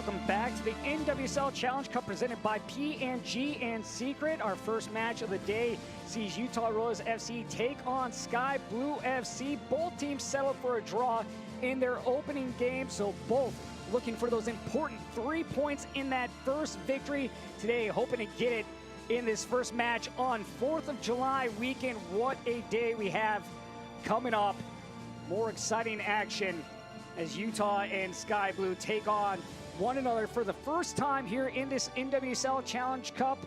Welcome back to the NWSL Challenge Cup presented by P&G and Secret. Our first match of the day sees Utah Royals FC take on Sky Blue FC. Both teams settled for a draw in their opening game, so both looking for those important 3 points in that first victory today, hoping to get it in this first match on 4th of July weekend. What a day we have coming up. More exciting action as Utah and Sky Blue take on one another for the first time here in this NWSL Challenge Cup.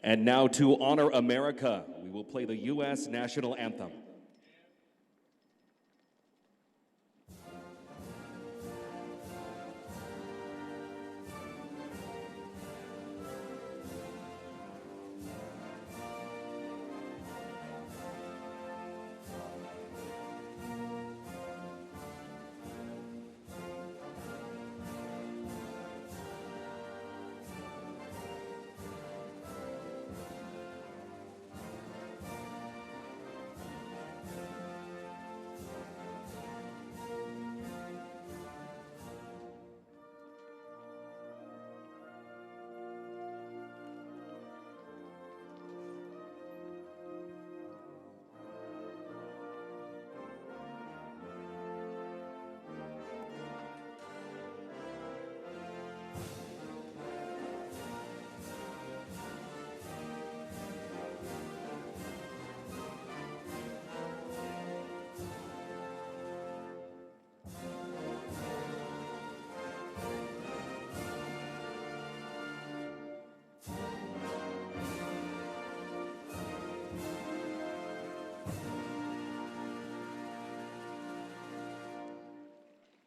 And now to honor America, we will play the U.S. National Anthem.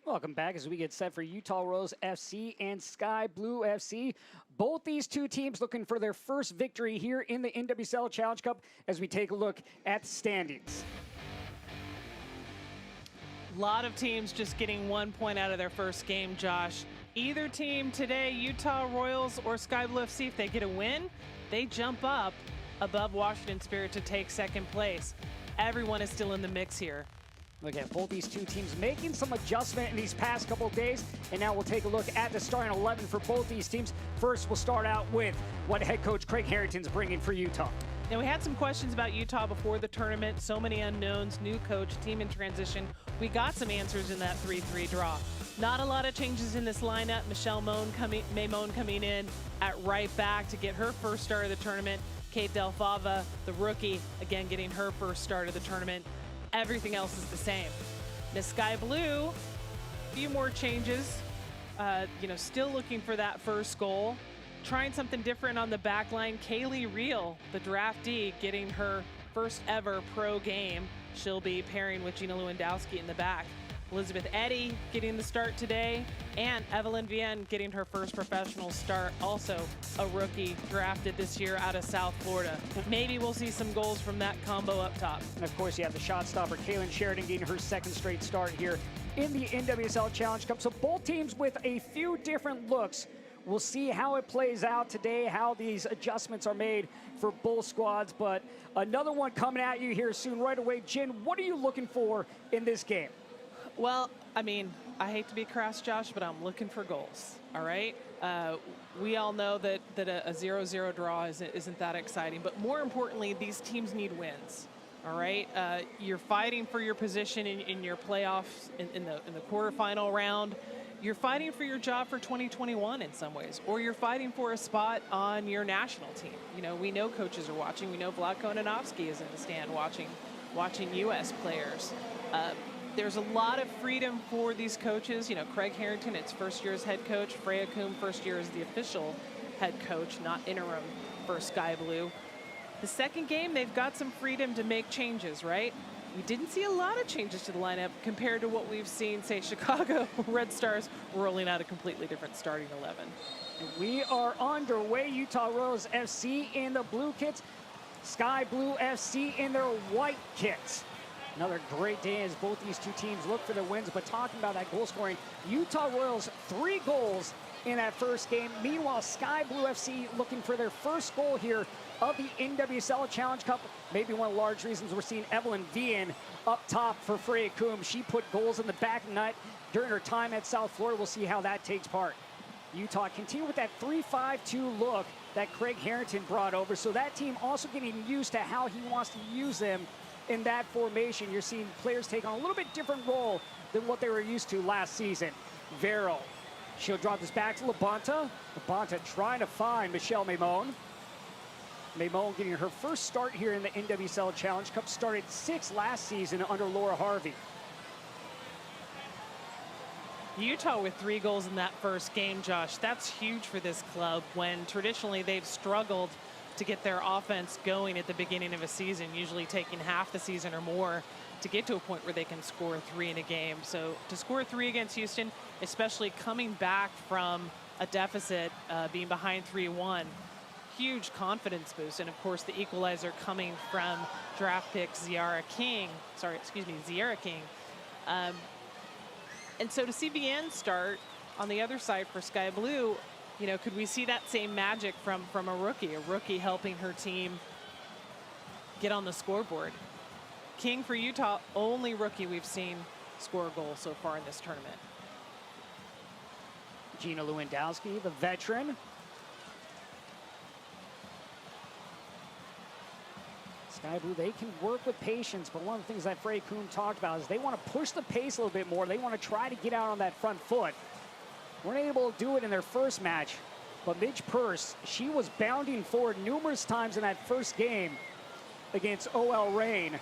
Welcome back as we get set for Utah Royals FC and Sky Blue FC. Both these two teams looking for their first victory here in the NWSL Challenge Cup as we take a look at the standings. A lot of teams just getting 1 point out of their first game, Josh. Either team today, Utah Royals or Sky Blue FC, if they get a win, they jump up above Washington Spirit to take second place. Everyone is still in the mix here. Look at both these two teams making some adjustment in these past couple of days. And now we'll take a look at the starting 11 for both these teams. First, we'll start out with what head coach Craig Harrington's bringing for Utah. Now, we had some questions about Utah before the tournament. So many unknowns, new coach, team in transition. We got some answers in that 3-3 draw. Not a lot of changes in this lineup. Michelle Moan coming in at right back to get her first start of the tournament. Kate Delfava, the rookie, again getting her first start of the tournament. Everything else is the same. Miss Sky Blue, a few more changes. Still looking for that first goal. Trying something different on the back line. Kaylee Reel, the draftee, getting her first ever pro game. She'll be pairing with Gina Lewandowski in the back. Elizabeth Eddy getting the start today, and Evelyn Vienne getting her first professional start, also a rookie drafted this year out of South Florida. Maybe we'll see some goals from that combo up top. And of course, you have the shot stopper, Kaylin Sheridan, getting her second straight start here in the NWSL Challenge Cup. So both teams with a few different looks. We'll see how it plays out today, how these adjustments are made for both squads. But another one coming at you here soon right away. Jen, what are you looking for in this game? Well, I mean, I hate to be crass, Josh, but I'm looking for goals, all right? We all know that a 0-0 draw isn't that exciting, but more importantly, these teams need wins, all right? You're fighting for your position in your playoffs in the quarterfinal round. You're fighting for your job for 2021 in some ways, or you're fighting for a spot on your national team. You know, we know coaches are watching. We know Vlatko Nanofsky is in the stand watching U.S. players. There's a lot of freedom for these coaches. You know, Craig Harrington, it's first year as head coach. Freya Coombe, first year as the official head coach, not interim for Sky Blue. The second game, they've got some freedom to make changes, right? We didn't see a lot of changes to the lineup compared to what we've seen, say, Chicago Red Stars rolling out a completely different starting 11. We are underway. Utah Royals FC in the blue kits. Sky Blue FC in their white kits. Another great day as both these two teams look for their wins. But talking about that goal scoring, Utah Royals 3 goals in that first game. Meanwhile, Sky Blue FC looking for their first goal here of the NWSL Challenge Cup. Maybe one of the large reasons we're seeing Evelyn Vian up top for Freya Coombe. She put goals in the back of the net during her time at South Florida. We'll see how that takes part. Utah continue with that 3-5-2 look that Craig Harrington brought over. So that team also getting used to how he wants to use them in that formation. You're seeing players take on a little bit different role than what they were used to last season. Vero, she'll drop this back to Labonta. Labonta trying to find Michelle Maimon. Maimon getting her first start here in the NWSL Challenge Cup. Started 6 last season under Laura Harvey. Utah with 3 goals in that first game, Josh. That's huge for this club when traditionally they've struggled to get their offense going at the beginning of a season, usually taking half the season or more to get to a point where they can score 3 in a game. So to score 3 against Houston, especially coming back from a deficit, being behind 3-1, huge confidence boost. And of course the equalizer coming from draft pick Ziara King. And so to see Vian start on the other side for Sky Blue, you know, could we see that same magic from a rookie helping her team get on the scoreboard? King for Utah, only rookie we've seen score a goal so far in this tournament. Gina Lewandowski, the veteran. Sky Blue, they can work with patience, but one of the things that Freya Coombe talked about is they want to push the pace a little bit more. They want to try to get out on that front foot. Weren't able to do it in their first match, but Midge Purse, she was bounding forward numerous times in that first game against OL Reign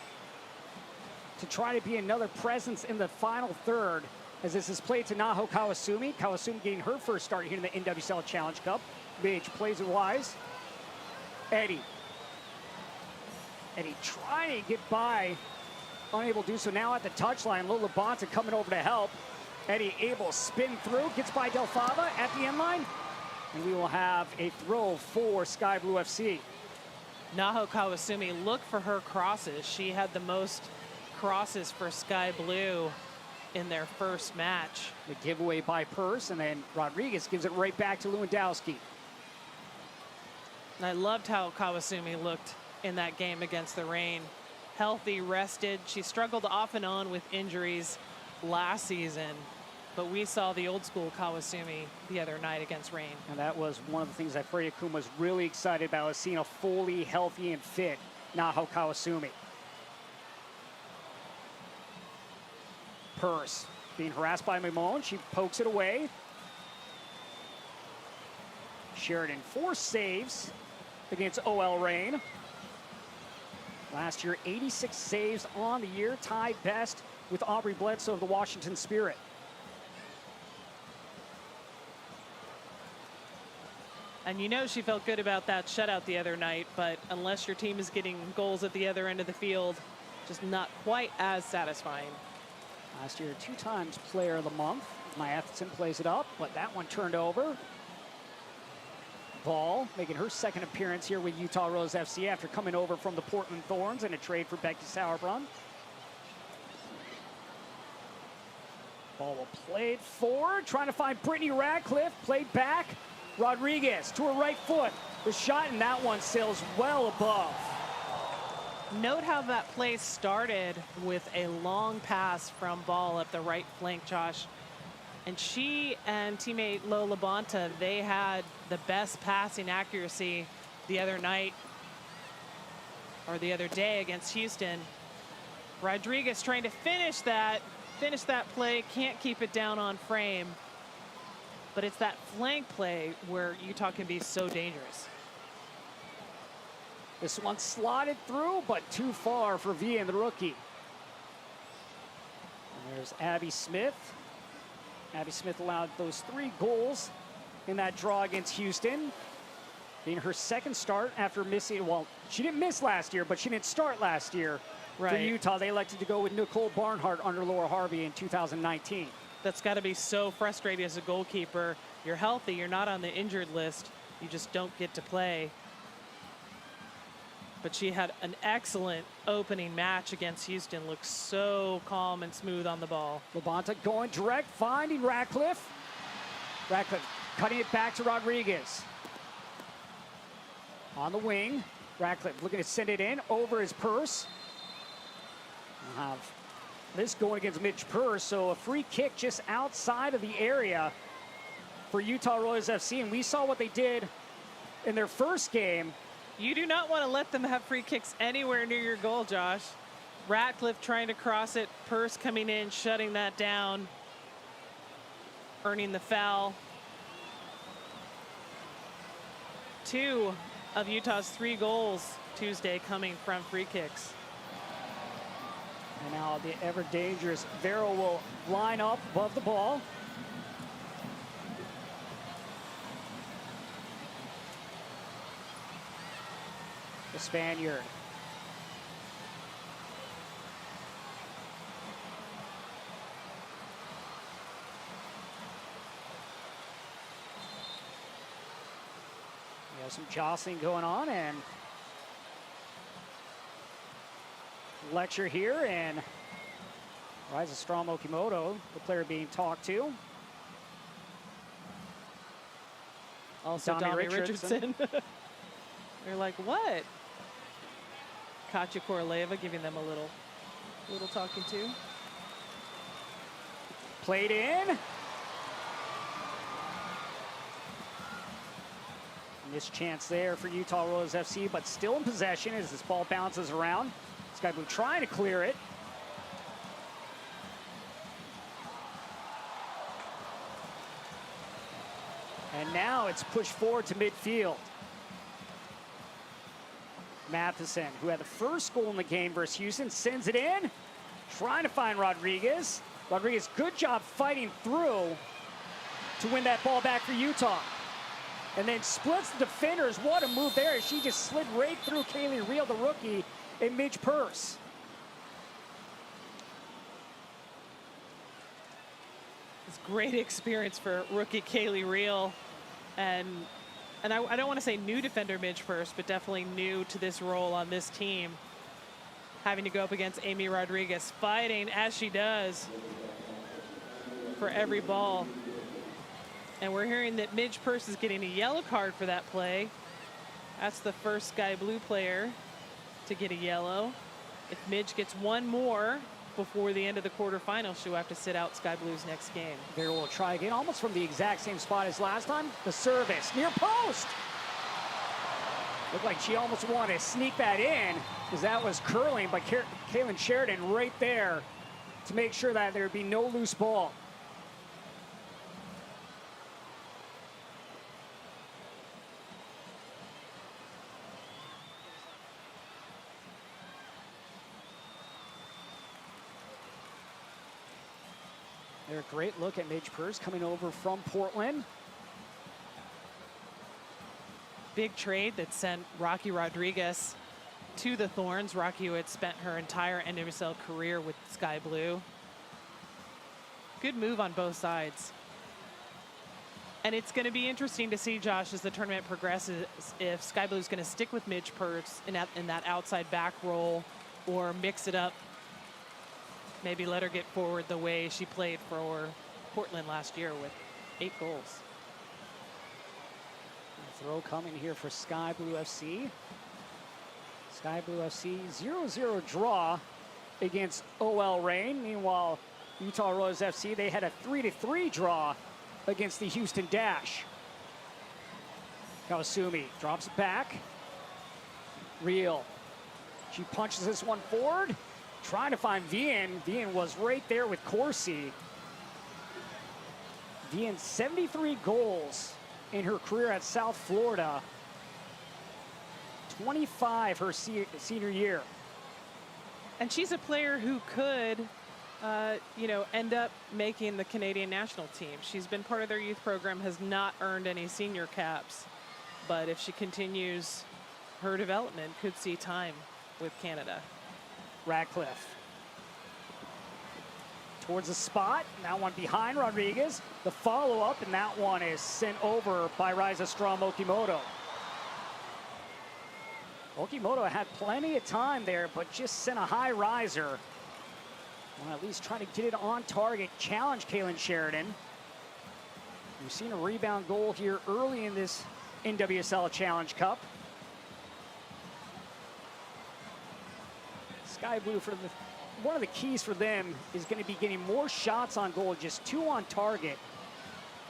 to try to be another presence in the final third as this is played to Naho Kawasumi. Kawasumi getting her first start here in the NWSL Challenge Cup. Midge plays it wise. Eddie trying to get by, unable to do so. Now at the touchline, Lola Bonta coming over to help. Eddie able to spin through, gets by Del Fava at the end line, and we will have a throw for Sky Blue FC. Naho Kawasumi, look for her crosses. She had the most crosses for Sky Blue in their first match. The giveaway by Purse, and then Rodriguez gives it right back to Lewandowski. And I loved how Kawasumi looked in that game against the Reign. Healthy, rested. She struggled off and on with injuries last season, but we saw the old school Kawasumi the other night against Reign. And that was one of the things that Freya Coombe was really excited about, is seeing a fully healthy and fit Naho Kawasumi. Purse being harassed by Maimon. She pokes it away. Sheridan, 4 saves against OL Reign. Last year, 86 saves on the year, tied best with Aubrey Bledsoe of the Washington Spirit. And you know she felt good about that shutout the other night, but unless your team is getting goals at the other end of the field, just not quite as satisfying. Last year, 2 times Player of the Month. Matheson plays it up, but that one turned over. Ball making her second appearance here with Utah Rose FC after coming over from the Portland Thorns in a trade for Becky Sauerbrunn. Ball will play it forward, trying to find Brittany Radcliffe. Played back. Rodriguez to her right foot. The shot in that one sails well above. Note how that play started with a long pass from Ball up the right flank, Josh. And she and teammate Lola Bonta, they had the best passing accuracy the other night, or the other day against Houston. Rodriguez trying to finish that play, can't keep it down on frame. But it's that flank play where Utah can be so dangerous. This one slotted through, but too far for Vian, the rookie. And there's Abby Smith. Abby Smith allowed those 3 goals in that draw against Houston. Being her second start after missing, well, she didn't miss last year, but she didn't start last year. Right. For Utah, they elected to go with Nicole Barnhart under Laura Harvey in 2019. That's got to be so frustrating as a goalkeeper. You're healthy, you're not on the injured list, you just don't get to play. but she had an excellent opening match against Houston. Looks so calm and smooth on the ball. Labonta going direct, finding Ratcliffe. Ratcliffe cutting it back to Rodriguez. On the wing, Ratcliffe looking to send it in over his purse. We'll have this going against Midge Purse, so a free kick just outside of the area for Utah Royals FC, and we saw what they did in their first game. You do not want to let them have free kicks anywhere near your goal, Josh. Ratcliffe trying to cross it, Purse coming in, shutting that down, earning the foul. 2 of Utah's 3 goals Tuesday coming from free kicks. And now the ever dangerous Vero will line up above the ball. The Spaniard. We have some jostling going on, and lecture here, and Riza Strom Okimoto, the player being talked to. Also Dami Richardson. They're like, what? Katya Koroleva giving them a little talking to. Played in. Missed chance there for Utah Royals FC, but still in possession as this ball bounces around. Sky Blue trying to clear it. And now it's pushed forward to midfield. Matheson, who had the first goal in the game versus Houston, sends it in. Trying to find Rodriguez. Rodriguez, good job fighting through to win that ball back for Utah. And then splits the defenders. What a move there. She just slid right through Kaylee Reel, the rookie, and Midge Purse. It's great experience for rookie Kaylee Reel. And I don't want to say new defender Midge Purse, but definitely new to this role on this team. Having to go up against Amy Rodriguez, fighting as she does for every ball. And we're hearing that Midge Purse is getting a yellow card for that play. That's the first Sky Blue player to get a yellow. If Midge gets one more before the end of the quarterfinals, she'll have to sit out Sky Blue's next game. There will try again, almost from the exact same spot as last time. The service, near post. Looked like she almost wanted to sneak that in, because that was curling by Kaylin Sheridan right there to make sure that there would be no loose ball. They're a great look at Midge Purse coming over from Portland. Big trade that sent Rocky Rodriguez to the Thorns. Rocky, who had spent her entire NWSL career with Sky Blue. Good move on both sides. And it's going to be interesting to see, Josh, as the tournament progresses, if Sky Blue is going to stick with Midge Purse in that outside back role, or mix it up. Maybe let her get forward the way she played for Portland last year with 8 goals. Throw coming here for Sky Blue FC. Sky Blue FC 0-0 draw against OL Reign. Meanwhile, Utah Royals FC, they had a 3-3 draw against the Houston Dash. Kawasumi drops it back. Reel. She punches this one forward. Trying to find Vian. Vian was right there with Corsi. Vian, 73 goals in her career at South Florida. 25 her senior year. And she's a player who could, end up making the Canadian national team. She's been part of their youth program, has not earned any senior caps. But if she continues her development, could see time with Canada. Ratcliffe towards the spot. That one behind Rodriguez. The follow-up, and that one is sent over by Riza Strom Okimoto. Okimoto had plenty of time there, but just sent a high riser. Well, at least try to get it on target, challenge Kaylin Sheridan. We've seen a rebound goal here early in this NWSL Challenge Cup. Sky Blue, one of the keys for them is going to be getting more shots on goal, just 2 on target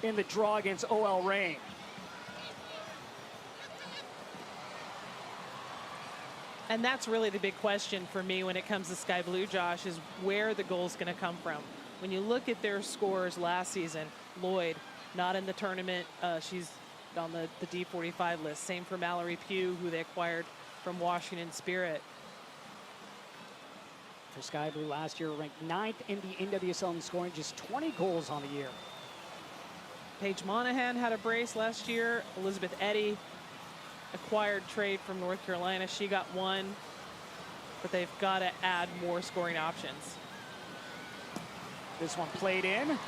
in the draw against OL Reign. And that's really the big question for me when it comes to Sky Blue, Josh, is where the goal's going to come from. When you look at their scores last season, Lloyd, not in the tournament. She's on the D45 list. Same for Mallory Pugh, who they acquired from Washington Spirit. For Sky Blue last year, ranked 9th in the NWSL in scoring, just 20 goals on the year. Paige Monahan had a brace last year. Elizabeth Eddy, acquired trade from North Carolina. She got 1, but they've got to add more scoring options. This one played in.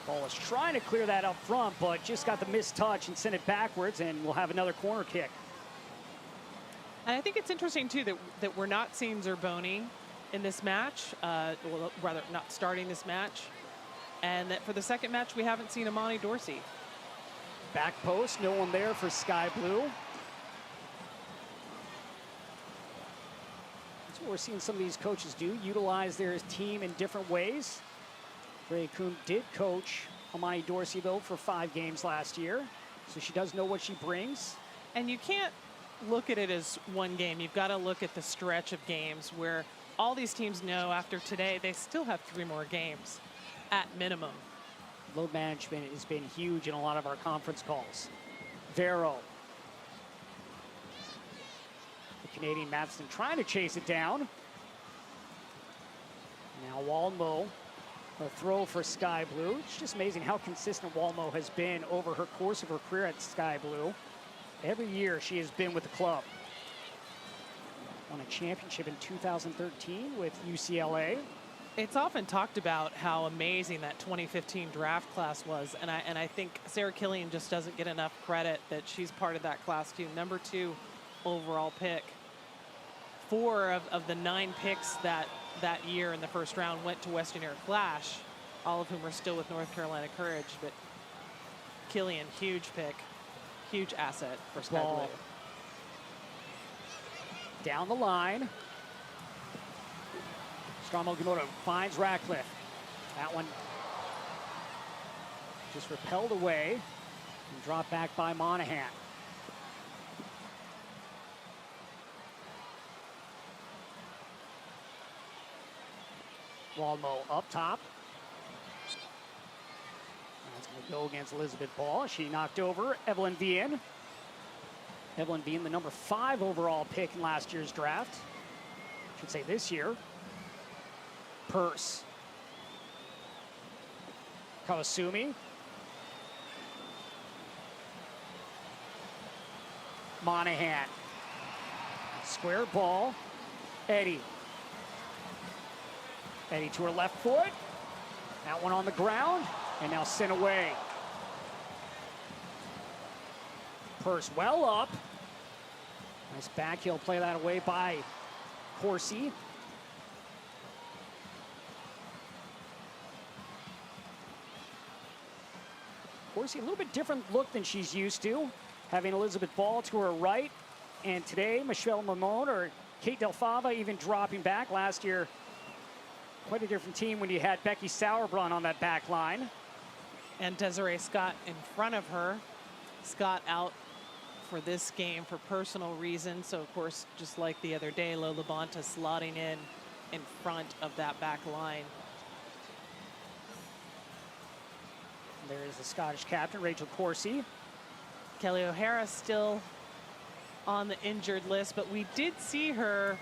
Ball was trying to clear that up front, but just got the missed touch and sent it backwards, and we'll have another corner kick. And I think it's interesting, too, that we're not seeing Zerboni in this match, well, rather not starting this match, and that for the second match, we haven't seen Amani Dorsey. Back post, no one there for Sky Blue. That's what we're seeing some of these coaches do, utilize their team in different ways. Ray Kuhn did coach Amani Dorsey, though, for 5 games last year, so she does know what she brings. And you can't look at it as one game. You've got to look at the stretch of games where all these teams know after today they still have 3 more games at minimum. Load management has been huge in a lot of our conference calls. Vero. The Canadian Matheson trying to chase it down. Now Walmo, a throw for Sky Blue. It's just amazing how consistent Walmo has been over her course of her career at Sky Blue. Every year she has been with the club. Won a championship in 2013 with UCLA. It's often talked about how amazing that 2015 draft class was, and I think Sarah Killian just doesn't get enough credit that she's part of that class too. Number 2 overall pick. 4 of the 9 picks that year in the first round went to Western Air Flash, all of whom are still with North Carolina Courage. But Killian, huge pick, huge asset for Sky Blue. Down the line. Stramo Gimoto finds Ratcliffe. That one just repelled away and dropped back by Monahan. Walmo up top. That's going to go against Elizabeth Ball. She knocked over Evelyn Vian. Evelyn Vian, the number 5 overall pick in last year's draft. I should say this year. Purse. Kawasumi. Monahan. Square ball. Eddy. Eddy to her left foot. That one on the ground and now sent away. Purse well up. Nice back heel play that away by Corsi. Corsi, a little bit different look than she's used to, having Elizabeth Ball to her right. And today, Michelle Mamone or Kate Del Fava even dropping back. Last year, quite a different team when you had Becky Sauerbrunn on that back line. And Desiree Scott in front of her. Scott out for this game for personal reasons. So, of course, just like the other day, Lola Bonta slotting in front of that back line. There is the Scottish captain, Rachel Corsi. Kelly O'Hara still on the injured list, but we did see her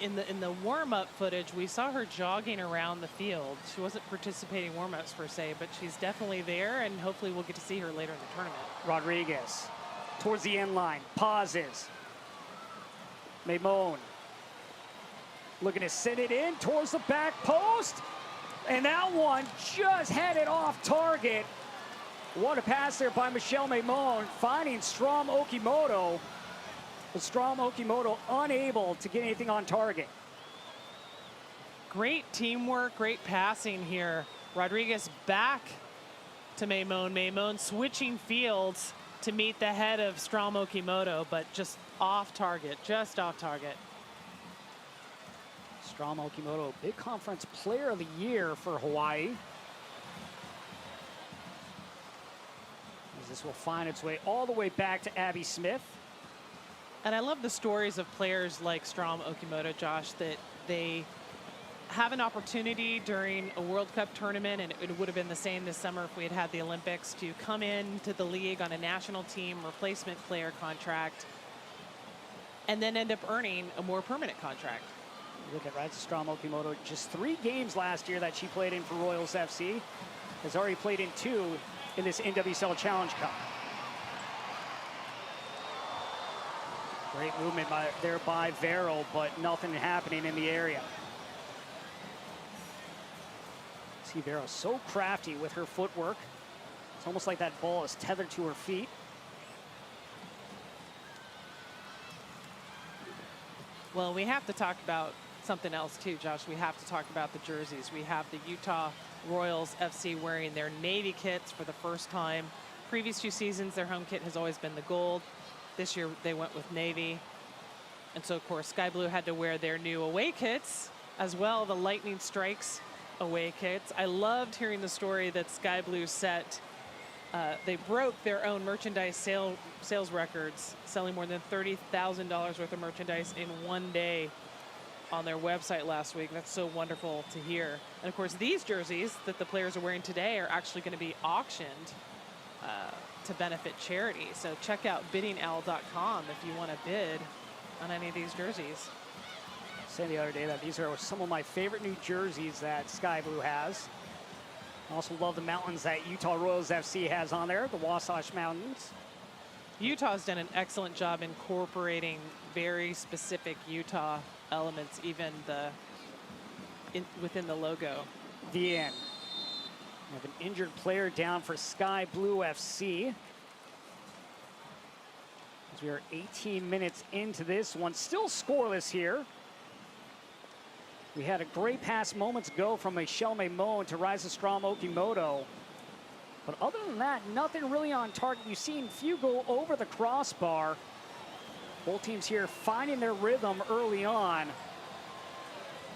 in the warm-up footage. We saw her jogging around the field. She wasn't participating warm-ups per se, but she's definitely there, and hopefully we'll get to see her later in the tournament. Rodriguez towards the end line, pauses. Maymone looking to send it in towards the back post. And that one just headed off target. What a pass there by Michelle Maimon, finding Strom Okimoto. But Strom Okimoto unable to get anything on target. Great teamwork, great passing here. Rodriguez back to Maimon. Maimon switching fields to meet the head of Strom Okimoto, but just off target, just off target. Strom Okimoto, Big Conference Player of the Year for Hawaii. As this will find its way all the way back to Abby Smith. And I love the stories of players like Strom Okimoto, Josh, that they have an opportunity during a World Cup tournament, and it would have been the same this summer if we had had the Olympics, to come into the league on a national team replacement player contract and then end up earning a more permanent contract. Look at Strom Okimoto, just 3 games last year that she played in for Royals FC, has already played in 2 in this NWSL Challenge Cup. Great movement there by Vero, but nothing happening in the area. See Vero so crafty with her footwork. It's almost like that ball is tethered to her feet. Well, we have to talk about something else too, Josh. We have to talk about the jerseys. We have the Utah Royals FC wearing their navy kits for the first time. Previous 2 seasons, their home kit has always been the gold. This year, they went with navy. And so, of course, Sky Blue had to wear their new away kits as well, the Lightning Strikes away kits. I loved hearing the story that Sky Blue set. They broke their own merchandise sales records, selling more than $30,000 worth of merchandise in 1 day on their website last week. That's so wonderful to hear. And of course, these jerseys that the players are wearing today are actually going to be auctioned to benefit charity. So check out biddingowl.com if you want to bid on any of these jerseys. I said the other day that these are some of my favorite new jerseys that Sky Blue has. I also love the mountains that Utah Royals FC has on there, the Wasatch Mountains. Utah's done an excellent job incorporating very specific Utah elements, even within the logo. The end. We have an injured player down for Sky Blue FC. As we are 18 minutes into this one, still scoreless here. We had a great pass moments ago from Michelle Maimon to Ryza Strom Okimoto. But other than that, nothing really on target. You've seen few go over the crossbar. Both teams here finding their rhythm early on.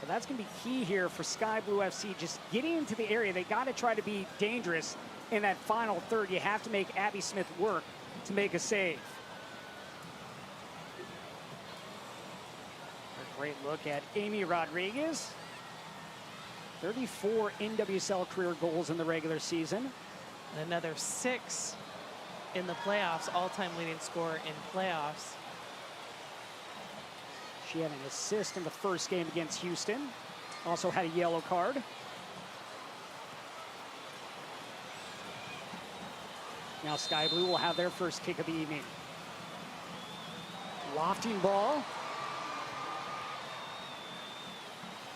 But that's going to be key here for Sky Blue FC, just getting into the area. They got to try to be dangerous in that final third. You have to make Abby Smith work to make a save. A great look at Amy Rodriguez. 34 NWSL career goals in the regular season. And another 6 in the playoffs, all-time leading scorer in playoffs. She had an assist in the first game against Houston. Also had a yellow card. Now Sky Blue will have their first kick of the evening. Lofting ball.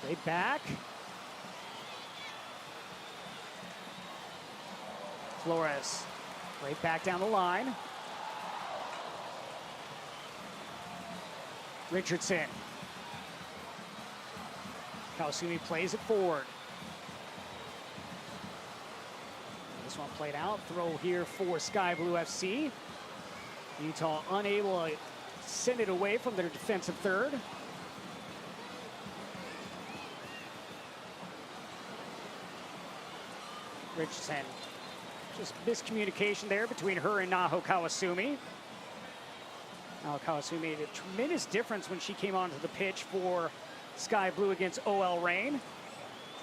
Right back. Flores, right back down the line. Richardson. Kawasumi plays it forward. This one played out. Throw here for Sky Blue FC. Utah unable to send it away from their defensive third. Richardson. Just miscommunication there between her and Naho Kawasumi. Naho Kawasumi made a tremendous difference when she came onto the pitch for Sky Blue against OL Reign.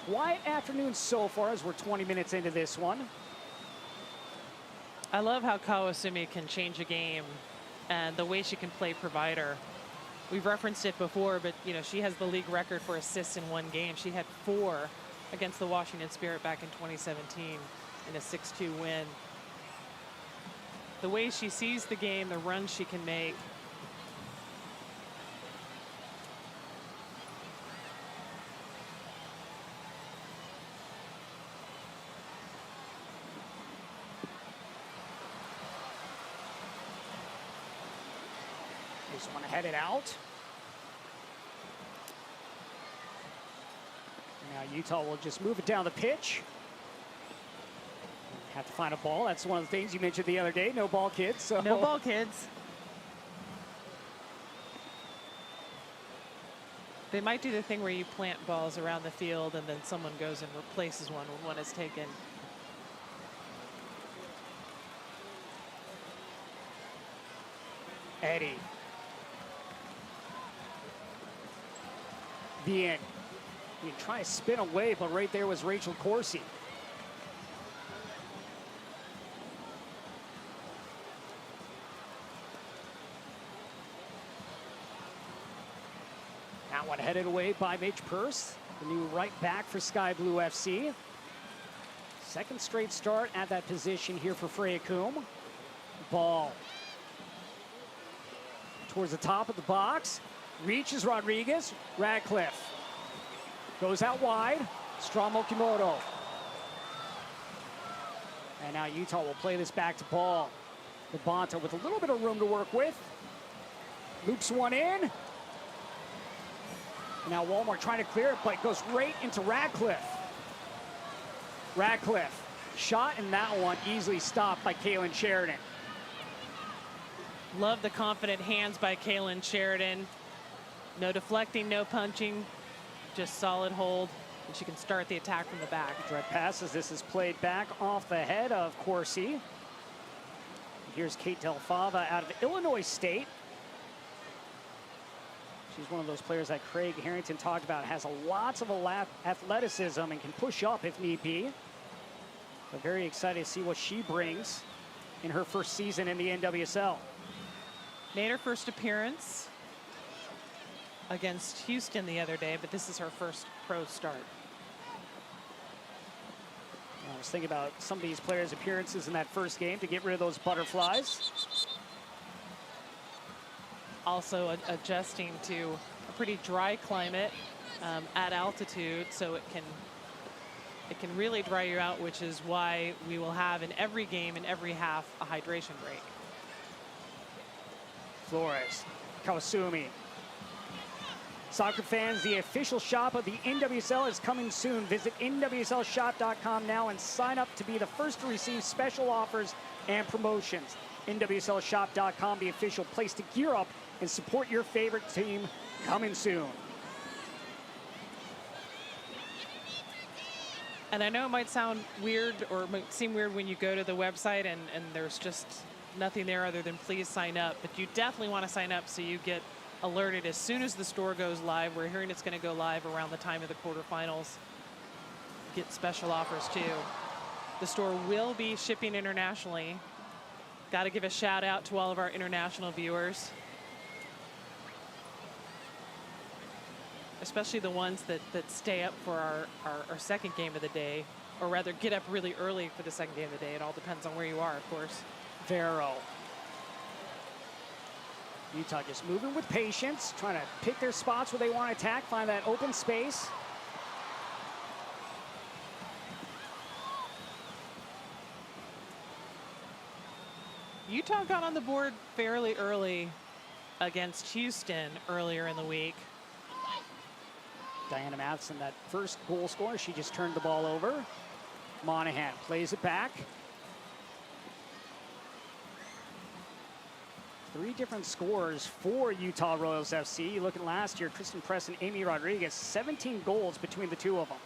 Quiet afternoon so far as we're 20 minutes into this one. I love how Kawasumi can change a game and the way she can play provider. We've referenced it before, but you know, she has the league record for assists in 1 game. She had 4 against the Washington Spirit back in 2017 in a 6-2 win. The way she sees the game, the runs she can make. Just want to head it out. Now Utah will just move it down the pitch. Have to find a ball. That's one of the things you mentioned the other day. No ball, kids. So. No ball, kids. They might do the thing where you plant balls around the field and then someone goes and replaces one when one is taken. Eddie. Bien. You try to spin away, but right there was Rachel Corsi. That one headed away by Mitch Purse, the new right back for Sky Blue FC. Second straight start at that position here for Freya Coombe. Ball towards the top of the box. Reaches Rodriguez. Radcliffe goes out wide. Strom Okimoto. And now Utah will play this back to ball. Labonta with a little bit of room to work with. Loops one in. And now Walmart trying to clear it, but it goes right into Radcliffe. Radcliffe. Shot in that one, easily stopped by Kaylin Sheridan. Love the confident hands by Kaylin Sheridan. No deflecting, no punching, just solid hold. And she can start the attack from the back. Direct passes. This is played back off the head of Corsi. Here's Kate Delfava out of Illinois State. She's one of those players that Craig Harrington talked about, has lots of athleticism and can push up if need be. But very excited to see what she brings in her first season in the NWSL. Made her first appearance against Houston the other day, but this is her first pro start. I was thinking about some of these players' appearances in that first game to get rid of those butterflies. Also adjusting to a pretty dry climate at altitude, so it can really dry you out, which is why we will have in every game, in every half, a hydration break. Flores, Kawasumi. Soccer fans, the official shop of the NWSL is coming soon. Visit NWSLshop.com now and sign up to be the first to receive special offers and promotions. NWSLshop.com, the official place to gear up and support your favorite team, coming soon. And I know it might sound weird or it might seem weird when you go to the website and there's just nothing there other than please sign up, but you definitely want to sign up so you get alerted as soon as the store goes live. We're hearing it's going to go live around the time of the quarterfinals. Get special offers too. The store will be shipping internationally. Got to give a shout out to all of our international viewers, especially the ones that stay up for our second game of the day, or rather get up really early for the second game of the day. It all depends on where you are, of course. Vero. Utah just moving with patience, trying to pick their spots where they want to attack, find that open space. Utah got on the board fairly early against Houston earlier in the week. Diana Matheson, that first goal scorer, she just turned the ball over. Monahan plays it back. Three different scores for Utah Royals FC. Looking last year, Kristen Press and Amy Rodriguez, 17 goals between the two of them.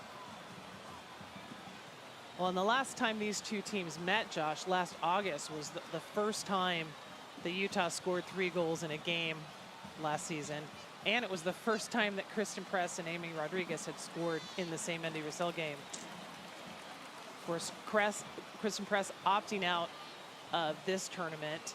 Well, and the last time these two teams met, Josh, last August was the first time that Utah scored 3 goals in a game last season. And it was the first time that Kristen Press and Amy Rodriguez had scored in the same NWSL game. Of course, Kristen Press opting out of this tournament,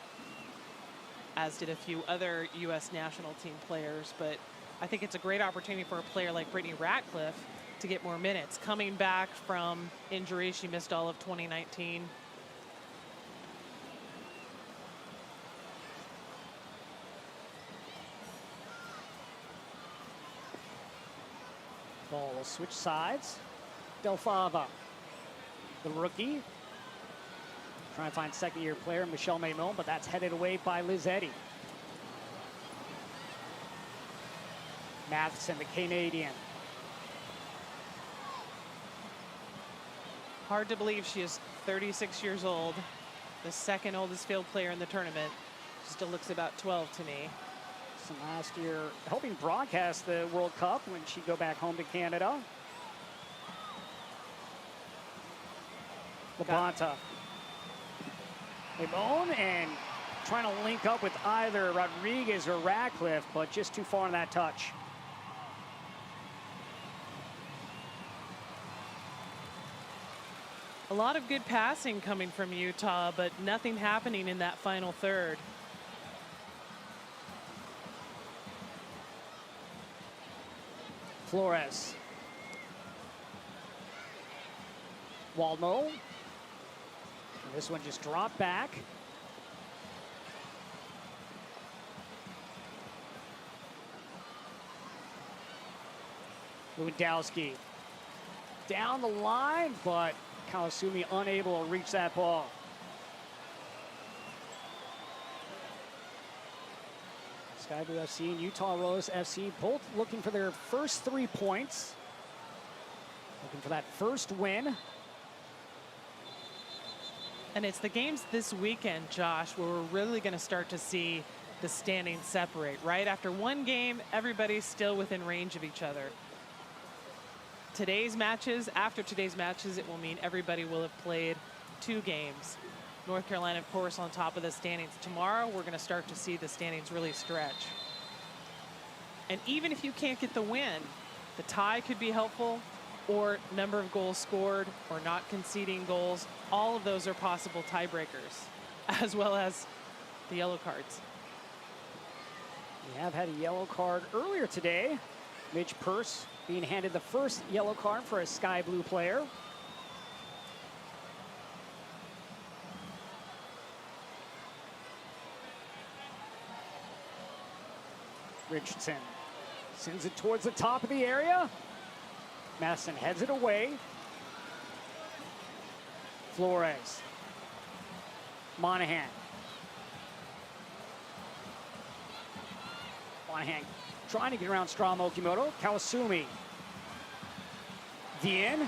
as did a few other U.S. national team players. But I think it's a great opportunity for a player like Brittany Ratcliffe to get more minutes. Coming back from injury, she missed all of 2019. Ball will switch sides. Delfava, the rookie. Trying to find second-year player Michelle Maymon, but that's headed away by Liz Eddy. Matheson, the Canadian. Hard to believe she is 36 years old, the second oldest field player in the tournament. She still looks about 12 to me. So last year, helping broadcast the World Cup when she'd go back home to Canada. Labonta. Limon and trying to link up with either Rodriguez or Radcliffe, but just too far on that touch. A lot of good passing coming from Utah, but nothing happening in that final third. Flores. Waldmo. And this one just dropped back. Lewandowski down the line, but Kawasumi unable to reach that ball. Sky Blue FC and Utah Rose FC both looking for their first 3 points. Looking for that first win. And it's the games this weekend, Josh, where we're really going to start to see the standings separate. Right after one game, everybody's still within range of each other. After today's matches, it will mean everybody will have played 2 games. North Carolina, of course, on top of the standings. Tomorrow, we're going to start to see the standings really stretch. And even if you can't get the win, the tie could be helpful, or number of goals scored, or not conceding goals. All of those are possible tiebreakers, as well as the yellow cards. We have had a yellow card earlier today. Midge Purse being handed the first yellow card for a Sky Blue player. Richardson sends it towards the top of the area. Madison heads it away. Flores. Monahan. Monahan trying to get around Strama Okimoto. Kawasumi. Dien.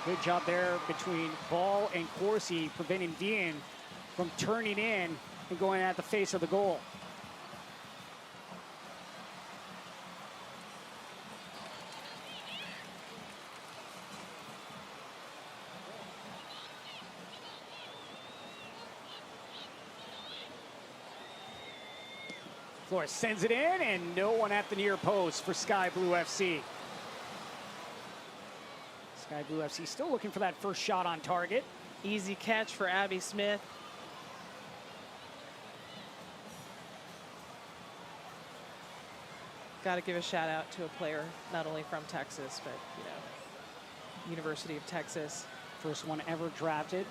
Good job there between Ball and Corsi, preventing Dien from turning in and going at the face of the goal. Flores sends it in, and no one at the near post for Sky Blue FC. Sky Blue FC still looking for that first shot on target. Easy catch for Abby Smith. Got to give a shout out to a player not only from Texas, but University of Texas. First one ever drafted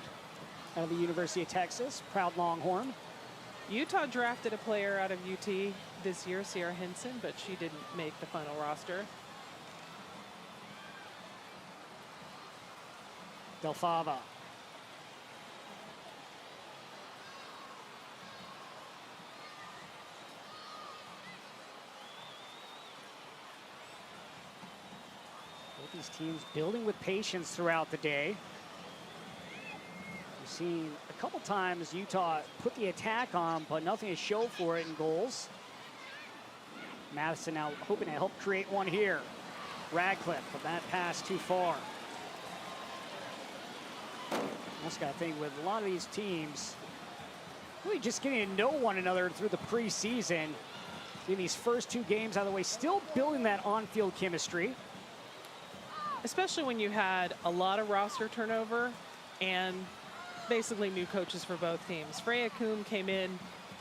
out of the University of Texas, proud Longhorn. Utah drafted a player out of UT this year, Sierra Henson, but she didn't make the final roster. Del Fava. Both these teams building with patience throughout the day. We've seen a couple times Utah put the attack on, but nothing to show for it in goals. Madison now hoping to help create one here. Radcliffe, but that pass too far. That's got to think with a lot of these teams really just getting to know one another through the preseason. In these first 2 games out of the way, still building that on-field chemistry. Especially when you had a lot of roster turnover and basically new coaches for both teams. Freya Kuhn came in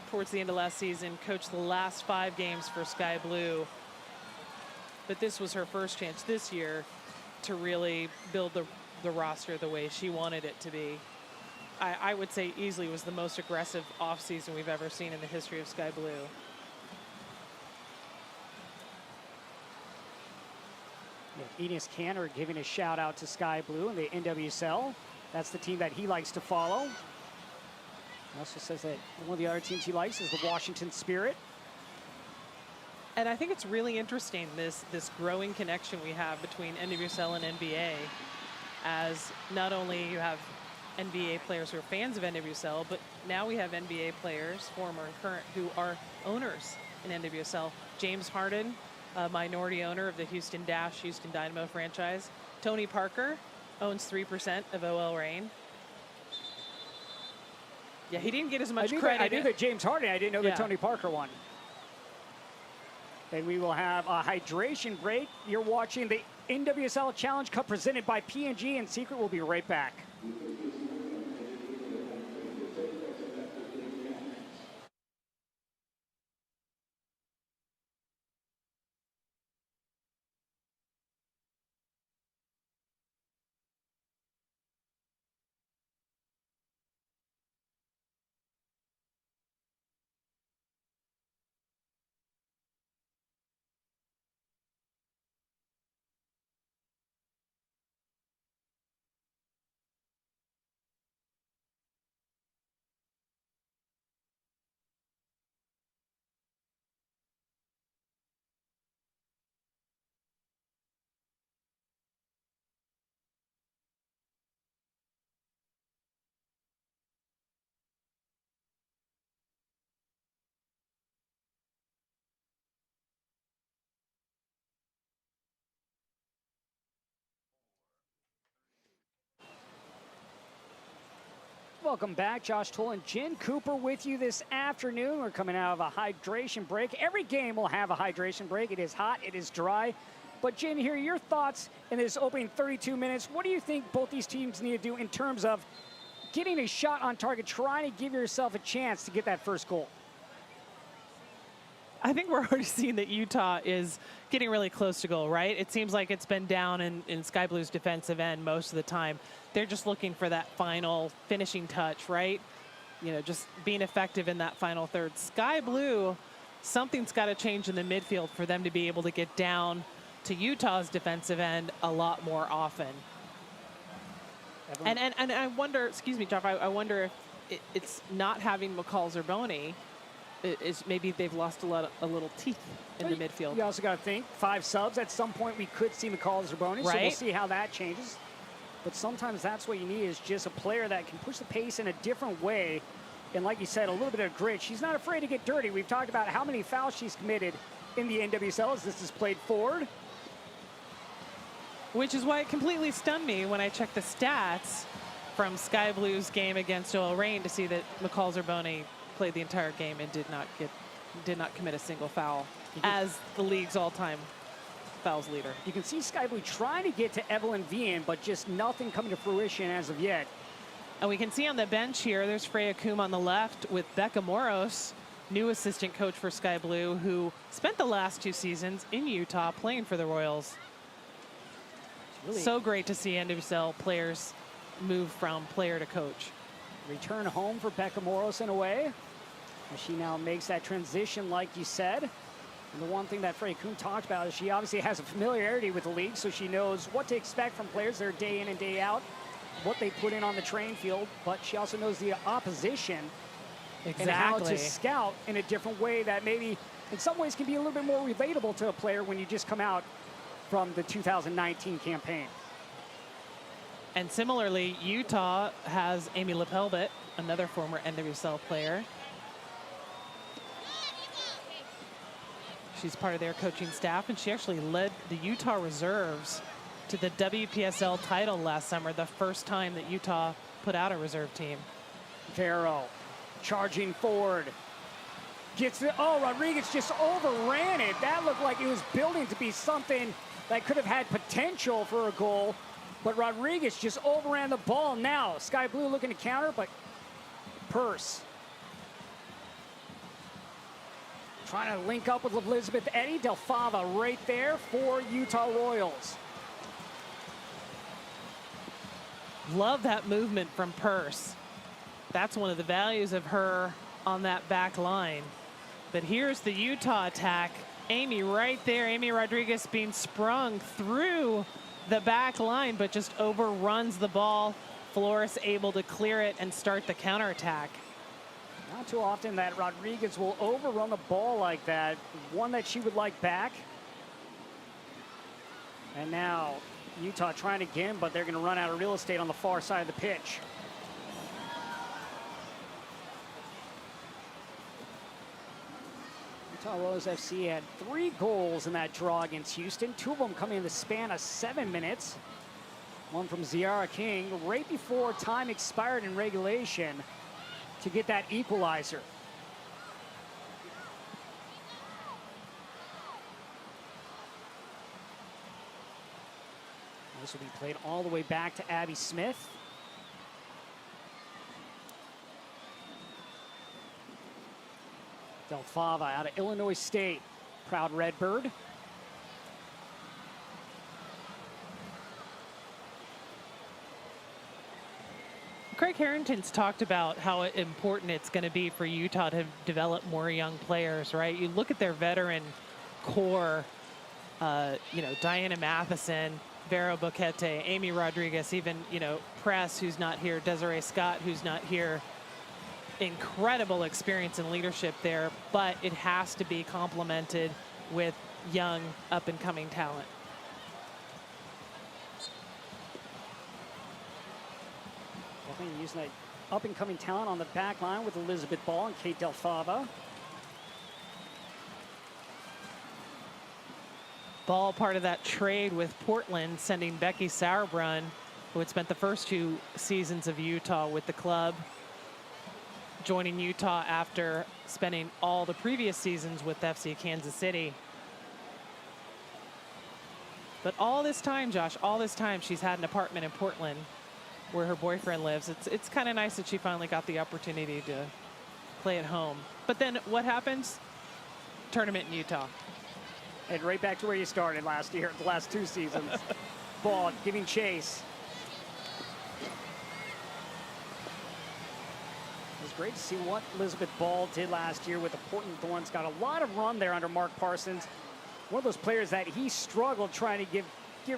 towards the end of last season, coached the last 5 games for Sky Blue. But this was her first chance this year to really build the roster the way she wanted it to be. I would say easily was the most aggressive offseason we've ever seen in the history of Sky Blue. Yeah, Enos Cantor giving a shout out to Sky Blue and the NWSL. That's the team that he likes to follow. He also says that one of the other teams he likes is the Washington Spirit. And I think it's really interesting, this growing connection we have between NWSL and NBA, as not only you have NBA players who are fans of NWSL, but now we have NBA players, former and current, who are owners in NWSL. James Harden, a minority owner of the Houston Dynamo franchise. Tony Parker owns 3% of OL Reign. Yeah, he didn't get as much credit. I knew that James Harden. I didn't know that Tony Parker won. And we will have a hydration break. You're watching the NWSL Challenge Cup presented by P&G and Secret. We'll be right back. Welcome back. Josh Toll and Jen Cooper with you this afternoon. We're coming out of a hydration break. Every game will have a hydration break. It is hot, it is dry. But Jen, here, your thoughts in this opening 32 minutes. What do you think both these teams need to do in terms of getting a shot on target, trying to give yourself a chance to get that first goal? I think we're already seeing that Utah is getting really close to goal, right? It seems like it's been down in Sky Blue's defensive end most of the time. They're just looking for that final finishing touch, right? You know, just being effective in that final third. Sky Blue, something's got to change in the midfield for them to be able to get down to Utah's defensive end a lot more often. And I wonder, excuse me, Jeff, I wonder if it's not having McCall Zerboni. Is maybe they've lost a little teeth in the midfield. You also got to think 5 subs. At some point, we could see McCall Zerboni, so we'll see how that changes. But sometimes that's what you need, is just a player that can push the pace in a different way. And like you said, a little bit of grit. She's not afraid to get dirty. We've talked about how many fouls she's committed in the NWSL as this is played forward. Which is why it completely stunned me when I checked the stats from Sky Blue's game against OL Reign to see that McCall Zerboni played the entire game and did not commit a single foul as the league's all-time fouls leader. You can see Sky Blue trying to get to Evelyn Vian, but just nothing coming to fruition as of yet. And we can see on the bench here, there's Freya Coombe on the left with Becca Moros, new assistant coach for Sky Blue, who spent the last 2 seasons in Utah playing for the Royals. Really so great to see NWSL players move from player to coach. Return home for Becca Moros in a way, as she now makes that transition, like you said. And the one thing that Freya Coombe talked about is she obviously has a familiarity with the league, so she knows what to expect from players that are day in and day out, what they put in on the training field, but she also knows the opposition and how to scout in a different way that maybe in some ways can be a little bit more relatable to a player when you just come out from the 2019 campaign. And similarly, Utah has Amy Lepelbit, another former NWSL player. She's part of their coaching staff, and she actually led the Utah reserves to the WPSL title last summer, the first time that Utah put out a reserve team. Vero charging forward. Gets it. Oh, Rodriguez just overran it. That looked like it was building to be something that could have had potential for a goal. But Rodriguez just overran the ball. Now Sky Blue looking to counter, but Purse trying to link up with Elizabeth Eddy. Del Fava right there for Utah Royals. Love that movement from Purse. That's one of the values of her on that back line. But here's the Utah attack. Amy right there. Amy Rodriguez being sprung through the back line, but just overruns the ball. Flores able to clear it and start the counterattack. Now Not too often that Rodriguez will overrun the ball like that. One that she would like back. And now Utah trying again, but they're going to run out of real estate on the far side of the pitch. Utah Rose FC had 3 goals in that draw against Houston. 2 of them coming in the span of 7 minutes. One from Ziara King right before time expired in regulation to get that equalizer. This will be played all the way back to Abby Smith. Del Fava out of Illinois State, proud Redbird. Craig Harrington's talked about how important it's going to be for Utah to develop more young players, right? You look at their veteran core, you know, Diana Matheson, Vero Boquete, Amy Rodriguez, even, you know, Press, who's not here, Desiree Scott, who's not here. Incredible experience and leadership there, but it has to be complemented with young, up-and-coming talent. Definitely using that up-and-coming talent on the back line with Elizabeth Ball and Kate Del Fava. Ball part of that trade with Portland, sending Becky Sauerbrunn, who had spent the first 2 seasons of Utah with the club, joining Utah after spending all the previous seasons with FC Kansas City. But all this time, Josh, all this time, she's had an apartment in Portland where her boyfriend lives. It's kind of nice that she finally got the opportunity to play at home. But then what happens? Tournament in Utah. And right back to where you started last year, the last 2 seasons. Ball giving chase. It was great to see what Elizabeth Ball did last year with the Portland Thorns. Got a lot of run there under Mark Parsons. One of those players that he struggled trying to get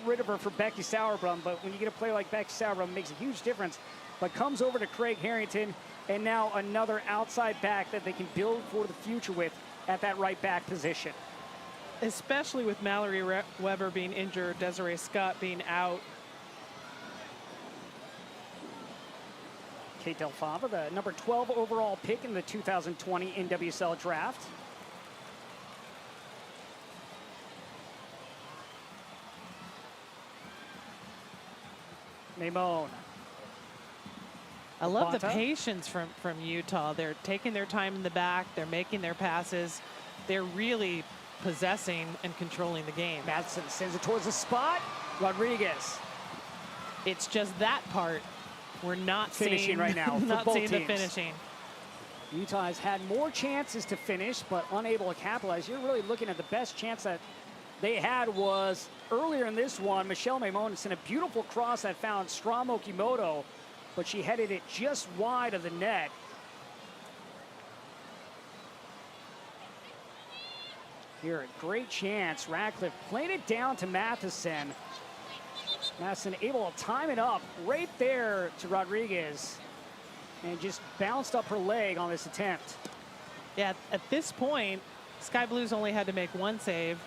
rid of her for Becky Sauerbrunn, but when you get a player like Becky Sauerbrunn, it makes a huge difference. But comes over to Craig Harrington, and now another outside back that they can build for the future with at that right back position. Especially with Mallory Weber being injured, Desiree Scott being out. Kate Del Fava, the number 12 overall pick in the 2020 NWSL draft. Maimone. I love the Bonta. patience from Utah. They're taking their time in the back. They're making their passes. They're really possessing and controlling the game. Madsen sends it towards the spot. Rodriguez. It's just that part we're not finishing seeing right now for not both seeing teams. the finishing. Utah has had more chances to finish, but unable to capitalize. You're really looking at the best chance that they had was earlier in this one. Michelle Maimone sent a beautiful cross that found Strom Okimoto, but she headed it just wide of the net. Here, a great chance. Radcliffe played it down to Matheson. Matheson able to time it up right there to Rodriguez and just bounced up her leg on this attempt. Yeah, at this point, Sky Blues only had to make 1 save.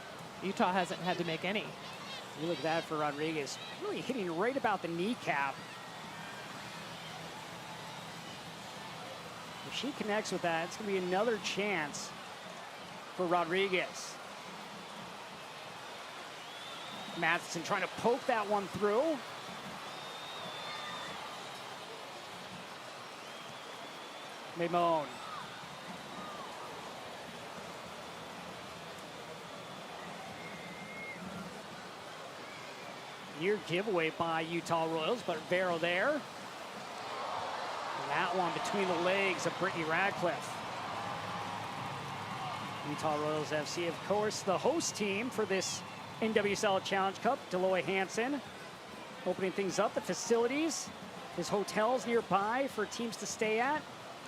Utah hasn't had to make any. You look at that for Rodriguez, really hitting right about the kneecap. If she connects with that, it's going to be another chance for Rodriguez. Matheson trying to poke that one through. Maimone. Near giveaway by Utah Royals, but Vero there. And that one between the legs of Brittany Radcliffe. Utah Royals FC, of course, the host team for this NWSL Challenge Cup. Deloy Hansen opening things up. The facilities, his hotels nearby for teams to stay at,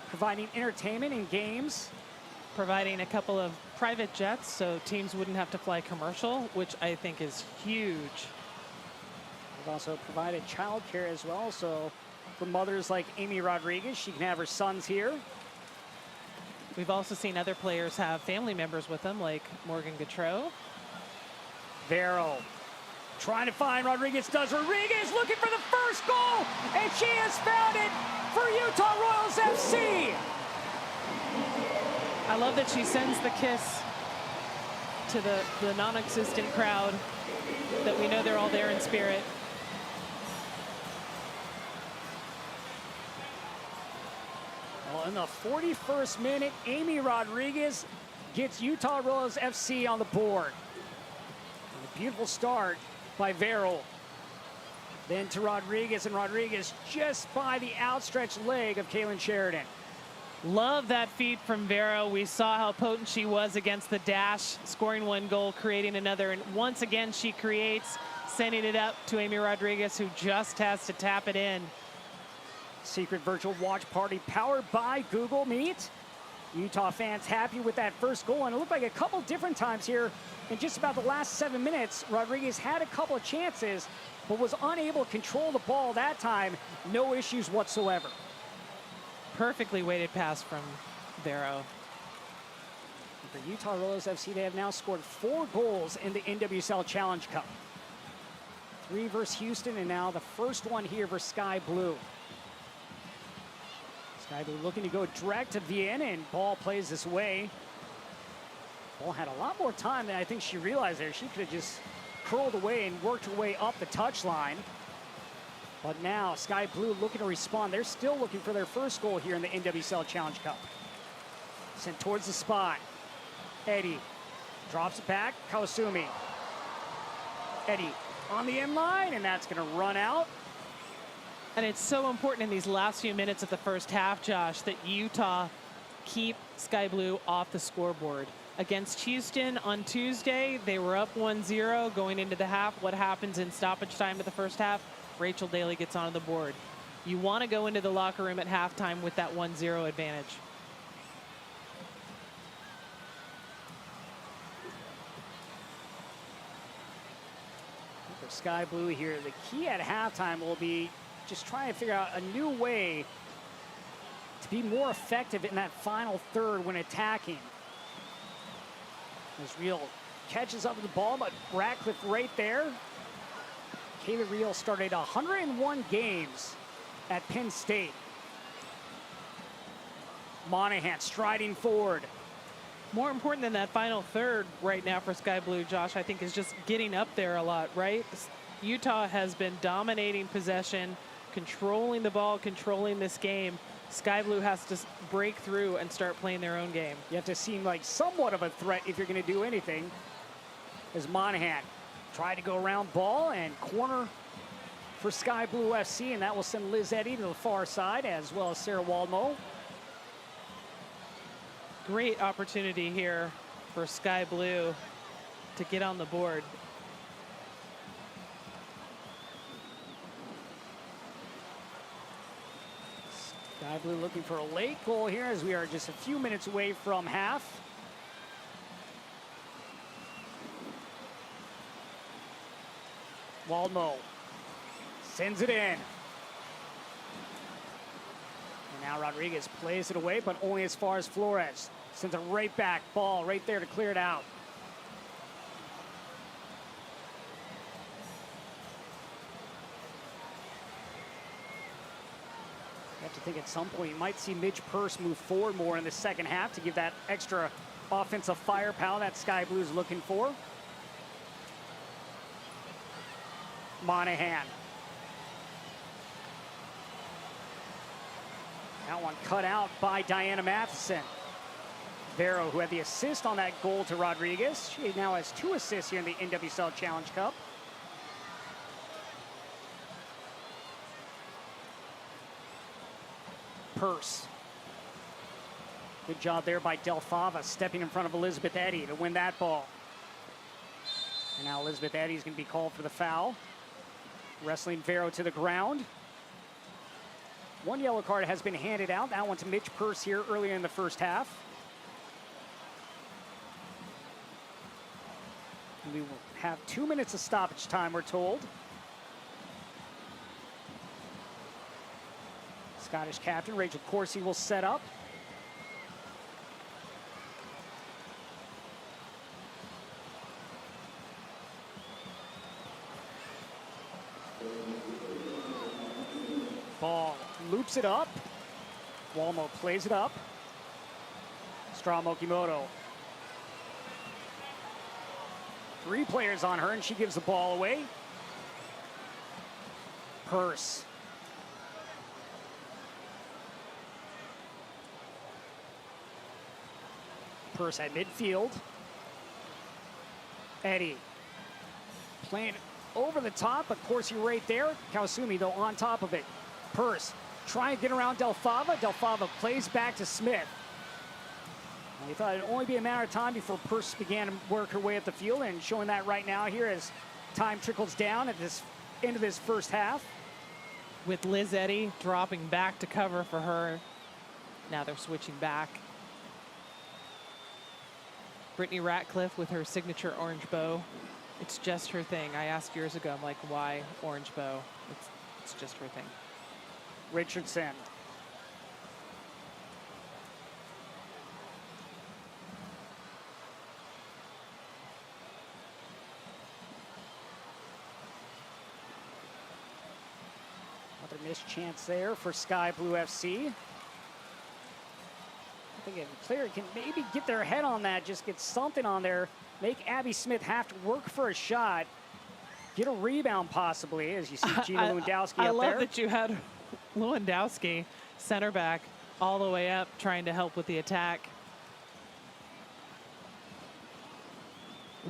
providing entertainment and games. Providing a couple of private jets so teams wouldn't have to fly commercial, which I think is huge. They've also provided childcare as well, so for mothers like Amy Rodriguez, she can have her sons here. We've also seen other players have family members with them, like Morgan Gautreau. Vero trying to find Rodriguez. Does Rodriguez looking for the first goal, and she has found it for Utah Royals FC. I love that she sends the kiss to the non-existent crowd, that we know they're all there in spirit. Well, in the 41st minute, Amy Rodriguez gets Utah Royals FC on the board. And a beautiful start by Vero. Then to Rodriguez, and Rodriguez just by the outstretched leg of Kaylin Sheridan. Love that feed from Vero. We saw how potent she was against the dash, scoring one goal, creating another. And once again, she creates, sending it up to Amy Rodriguez, who just has to tap it in. Secret virtual watch party powered by Google Meet. Utah fans happy with that first goal, and it looked like a couple different times here in just about the last 7 minutes. Rodriguez had a couple of chances, but was unable to control the ball that time. No issues whatsoever. Perfectly weighted pass from Vero. For Utah Royals FC, they have now scored 4 goals in the NWSL Challenge Cup. 3 versus Houston, and now the first one here for Sky Blue. Sky Blue looking to go direct to Vienna, and ball plays this way. Ball had a lot more time than I think she realized there. She could have just curled away and worked her way up the touchline. But now Sky Blue looking to respond. They're still looking for their first goal here in the NWSL Challenge Cup. Sent towards the spot. Eddie drops it back. Kawasumi. Eddie on the end line, and that's going to run out. And it's so important in these last few minutes of the first half, Josh, that Utah keep Sky Blue off the scoreboard. Against Houston on Tuesday, they were up 1-0 going into the half. What happens in stoppage time to the first half? Rachel Daly gets onto the board. You want to go into the locker room at halftime with that 1-0 advantage. For Sky Blue here, the key at halftime will be just trying to figure out a new way to be more effective in that final third when attacking. As Real catches up with the ball, but Ratcliffe right there. Kayla Real started 101 games at Penn State. Monahan striding forward. More important than that final third right now for Sky Blue, Josh, I think, is just getting up there a lot, right? Utah has been dominating possession, controlling the ball, controlling this game. Sky Blue has to break through and start playing their own game. You have to seem like somewhat of a threat if you're going to do anything. As Monahan tried to go around ball and corner for Sky Blue FC, and that will send Liz Eddy to the far side, as well as Sarah Waldmo. Great opportunity here for Sky Blue to get on the board. Sky Blue looking for a late goal here as we are just a few minutes away from half. Waldmo sends it in. And now Rodriguez plays it away, but only as far as Flores. Sends it right back, ball right there to clear it out. You have to think at some point you might see Midge Purse move forward more in the second half to give that extra offensive firepower that Sky Blue's looking for. Monahan. That one cut out by Diana Matheson. Vero, who had the assist on that goal to Rodriguez. She now has 2 assists here in the NWSL Challenge Cup. Purse. Good job there by Del Fava, stepping in front of Elizabeth Eddy to win that ball. And now Elizabeth Eddy is going to be called for the foul. Wrestling Vero to the ground. 1 yellow card has been handed out. That one to Mitch Purse here earlier in the first half. We will have 2 minutes of stoppage time, we're told. Scottish captain Rachel Corsi will set up. Ball loops it up. Walmo plays it up. Straw Mokimoto. 3 players on her, and she gives the ball away. Purse. Purse at midfield. Eddie playing over the top, but Corsi right there. Kawasumi, though, on top of it. Purse trying to get around Del Fava. Del Fava plays back to Smith. And we thought it'd only be a matter of time before Purse began to work her way up the field, and showing that right now here as time trickles down at this end of this first half. With Liz Eddy dropping back to cover for her. Now they're switching back. Brittany Ratcliffe with her signature orange bow. It's just her thing. I asked years ago, I'm like, why orange bow? It's just her thing. Richardson. Another missed chance there for Sky Blue FC. I think a player can maybe get their head on that, just get something on there, make Abby Smith have to work for a shot, get a rebound possibly, as you see Gina Lewandowski up there. I love that you had Lewandowski, center back, all the way up, trying to help with the attack.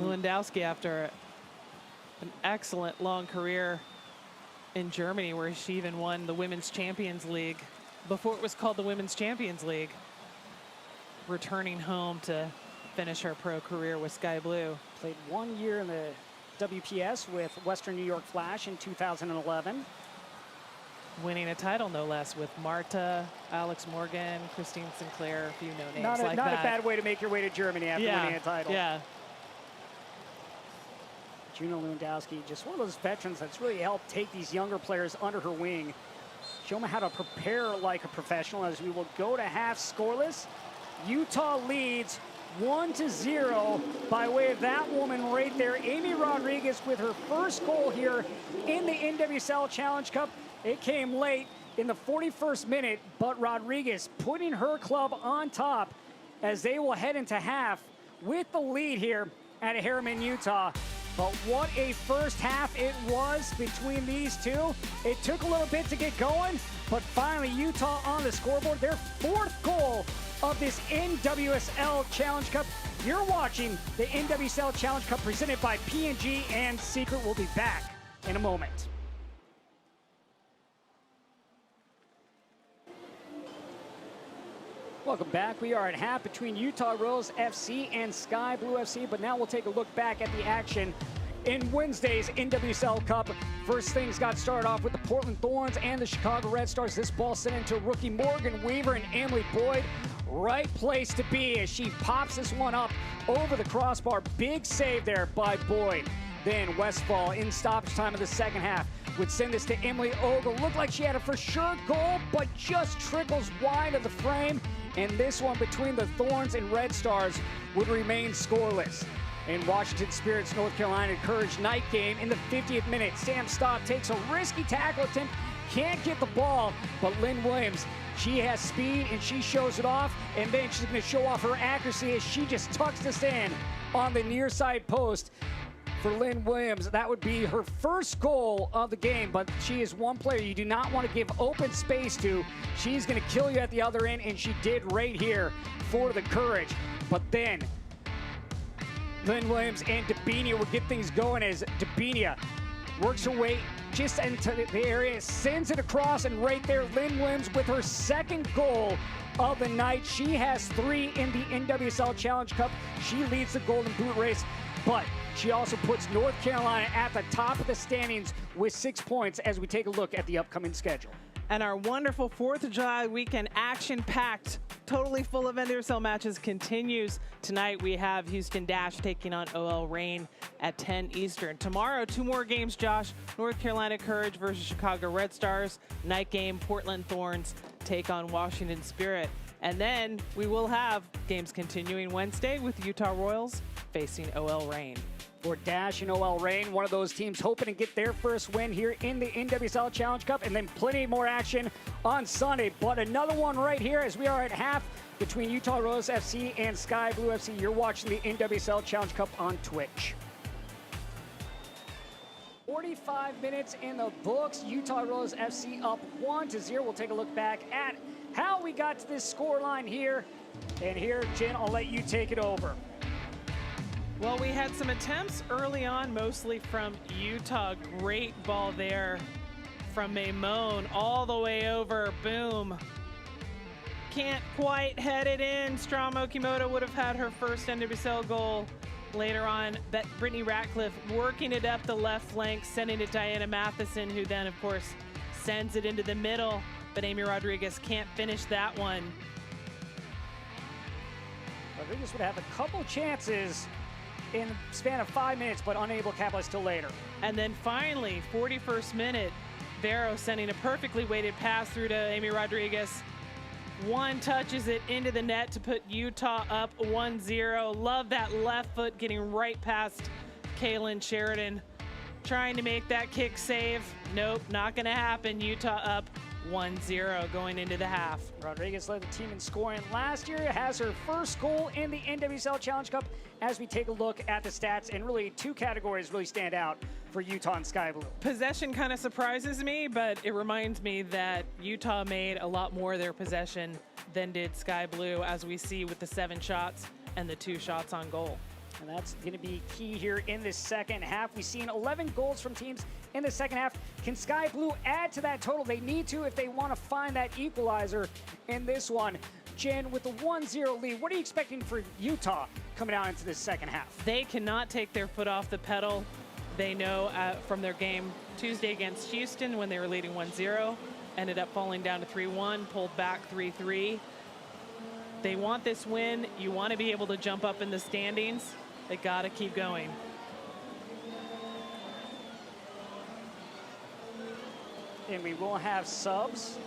Lewandowski, after an excellent long career in Germany, where she even won the Women's Champions League before it was called the Women's Champions League, returning home to finish her pro career with Sky Blue. Played 1 year in the WPS with Western New York Flash in 2011. Winning a title, no less, with Marta, Alex Morgan, Christine Sinclair, a few no-names not like not that. A bad way to make your way to Germany after winning a title. Yeah. Gina Lewandowski, just one of those veterans that's really helped take these younger players under her wing. Show them how to prepare like a professional, as we will go to half scoreless. Utah leads 1-0 by way of that woman right there, Amy Rodriguez, with her first goal here in the NWSL Challenge Cup. It came late in the 41st minute, but Rodriguez putting her club on top as they will head into half with the lead here at Herriman, Utah. But what a first half it was between these two. It took a little bit to get going, but finally Utah on the scoreboard, their 4th goal of this NWSL Challenge Cup. You're watching the NWSL Challenge Cup presented by P&G and Secret. We'll be back in a moment. Welcome back. We are at half between Utah Royals FC and Sky Blue FC, but now we'll take a look back at the action in Wednesday's NWSL Cup. First things got started off with the Portland Thorns and the Chicago Red Stars. This ball sent into rookie Morgan Weaver and Emily Boyd. Right place to be as she pops this one up over the crossbar. Big save there by Boyd. Then Westfall in stoppage time of the second half would send this to Emily Ogle. Looked like she had a for sure goal, but just trickles wide of the frame. And this one between the Thorns and Red Stars would remain scoreless. In Washington Spirit's North Carolina Courage night game in the 50th minute, Sam Stott takes a risky tackle attempt, can't get the ball, but Lynn Williams, she has speed and she shows it off, and then she's going to show off her accuracy as she just tucks this in on the near side post. For Lynn Williams, that would be her first goal of the game, but she is one player you do not want to give open space to. She's going to kill you at the other end, and she did right here for the Courage. But then Lynn Williams and Dabinia will get things going as Dabinia works her way just into the area, sends it across, and right there, Lynn Williams with her second goal of the night. She has 3 in the NWSL Challenge Cup. She leads the Golden Boot race, but she also puts North Carolina at the top of the standings with 6 points as we take a look at the upcoming schedule. And our wonderful 4th of July weekend, action-packed, totally full of NWSL matches, continues. Tonight we have Houston Dash taking on OL Reign at 10 Eastern. Tomorrow, 2 more games, Josh. North Carolina Courage versus Chicago Red Stars. Night game, Portland Thorns take on Washington Spirit. And then we will have games continuing Wednesday with Utah Royals facing OL Reign. for Dash and OL Reign, one of those teams hoping to get their first win here in the NWSL Challenge Cup, and then plenty more action on Sunday. But another one right here as we are at half between Utah Rose FC and Sky Blue FC. You're watching the NWSL Challenge Cup on Twitch. 45 minutes in the books. Utah Rose FC up 1-0. We'll take a look back at how we got to this scoreline here. And here, Jen, I'll let you take it over. Well, we had some attempts early on, mostly from Utah. Great ball there from Maimone all the way over. Boom. Can't quite head it in. Strom Okimoto would have had her first NWSL goal later on. Brittany Ratcliffe working it up the left flank, sending it to Diana Matheson, who then, of course, sends it into the middle. But Amy Rodriguez can't finish that one. Rodriguez would have a couple chances in the span of 5 minutes, but unable to capitalize till later. And then finally, 41st minute, Vero sending a perfectly weighted pass through to Amy Rodriguez. One touches it into the net to put Utah up 1-0. Love that left foot getting right past Kaylin Sheridan. Trying to make that kick save. Nope, not gonna happen. Utah up 1-0 going into the half. Rodriguez led the team in scoring last year, has her first goal in the NWSL Challenge Cup as we take a look at the stats, and really two categories really stand out for Utah and Sky Blue. Possession kind of surprises me, but it reminds me that Utah made a lot more of their possession than did Sky Blue, as we see with the 7 shots and the 2 shots on goal. And that's going to be key here in this second half. We've seen 11 goals from teams in the second half. Can Sky Blue add to that total? They need to if they want to find that equalizer in this one. Jen, with the 1-0 lead, what are you expecting for Utah coming out into this second half? They cannot take their foot off the pedal. They know from their game Tuesday against Houston when they were leading 1-0, ended up falling down to 3-1, pulled back 3-3. They want this win. You want to be able to jump up in the standings. They got to keep going. And we will have subs.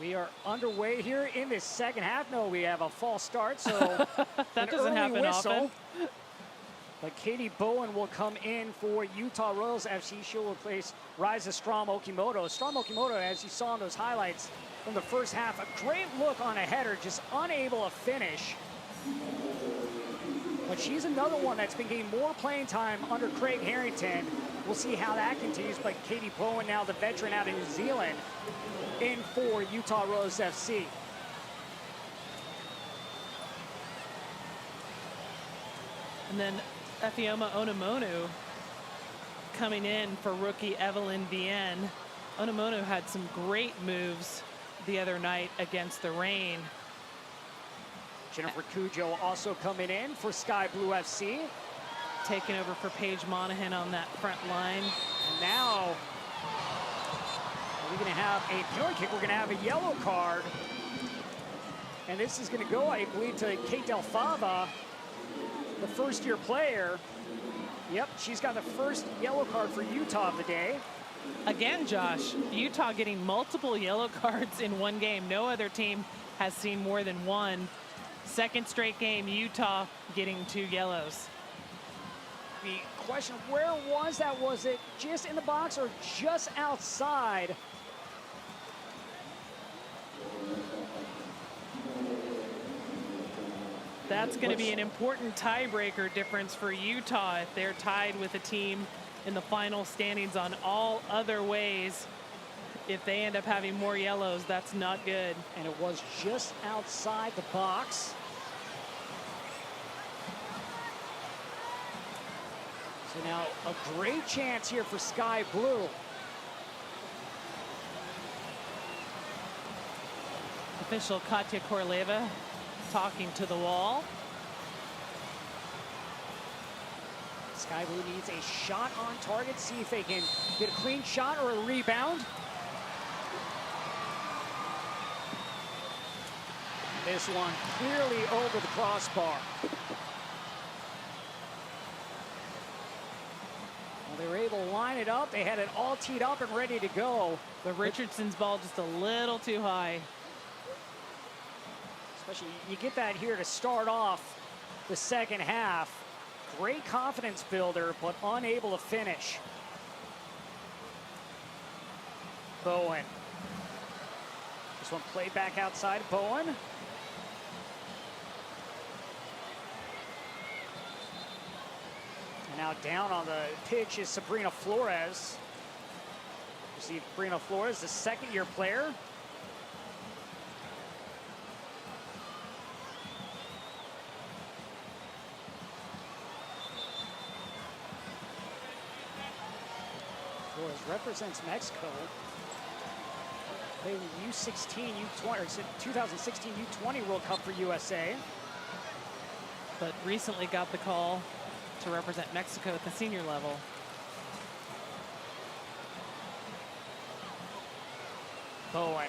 We are underway here in this second half. No, we have a false start, so that doesn't happen often. But Katie Bowen will come in for Utah Royals FC. She'll replace Ryza Strom Okimoto. Strom Okimoto, as you saw in those highlights from the first half, a great look on a header, just unable to finish. But she's another one that's been getting more playing time under Craig Harrington. We'll see how that continues. But Katie Bowen, now the veteran out of New Zealand, in for Utah Rose FC. And then Efioma Onomonu coming in for rookie Evelyn Vienne. Onomonu had some great moves the other night against the Reign. Jennifer Cujo also coming in for Sky Blue FC. Taking over for Paige Monahan on that front line. And now we're going to have a penalty kick. We're going to have a yellow card. And this is going to go, I believe, to Kate Del Fava, the first-year player. Yep, she's got the first yellow card for Utah of the day. Again, Josh, Utah getting multiple yellow cards in one game. No other team has seen more than one. Second straight game, Utah getting 2 yellows. The question, where was that? Was it just in the box or just outside? That's going to be an important tiebreaker difference for Utah if they're tied with a team in the final standings on all other ways. If they end up having more yellows, that's not good. And it was just outside the box. So now a great chance here for Sky Blue. Official Katya Korleva talking to the wall. Sky Blue needs a shot on target. See if they can get a clean shot or a rebound. This one clearly over the crossbar. Well, they were able to line it up. They had it all teed up and ready to go. But Richardson's ball just a little too high. Especially, you get that here to start off the second half. Great confidence builder, but unable to finish. Bowen. This one played back outside Bowen. And now down on the pitch is Sabrina Flores. You see Sabrina Flores, the second-year player. Flores represents Mexico. Played in the U16, U20, or 2016 U20 World Cup for USA. But recently got the call to represent Mexico at the senior level. Bowen.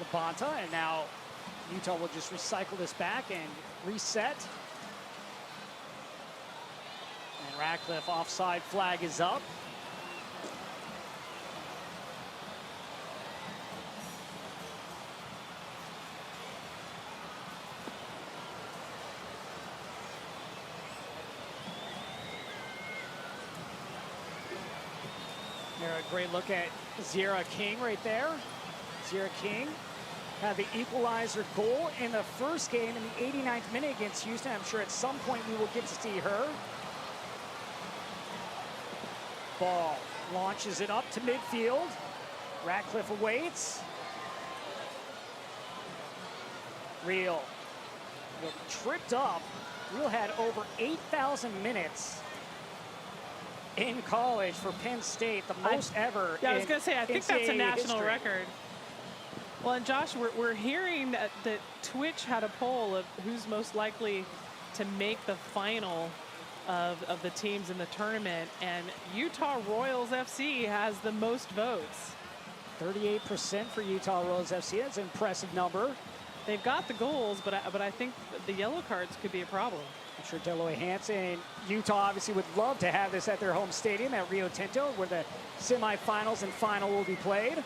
Labonta, and now Utah will just recycle this back and reset. And Ratcliffe offside flag is up. A great look at Zira King right there. Zira King had the equalizer goal in the first game in the 89th minute against Houston. I'm sure at some point we will get to see her. Ball launches it up to midfield. Ratcliffe awaits. Real tripped up. Real had over 8,000 minutes in college for Penn State, the most ever. Yeah, I was going to say, I think that's a national history. record. Well, and Josh, we're hearing that Twitch had a poll of who's most likely to make the final of the teams in the tournament, and Utah Royals FC has the most votes. 38% for Utah Royals FC. That's an impressive number. They've got the goals, but I think the yellow cards could be a problem. I'm sure Deloy Hansen, Utah obviously would love to have this at their home stadium at Rio Tinto, where the semifinals and final will be played.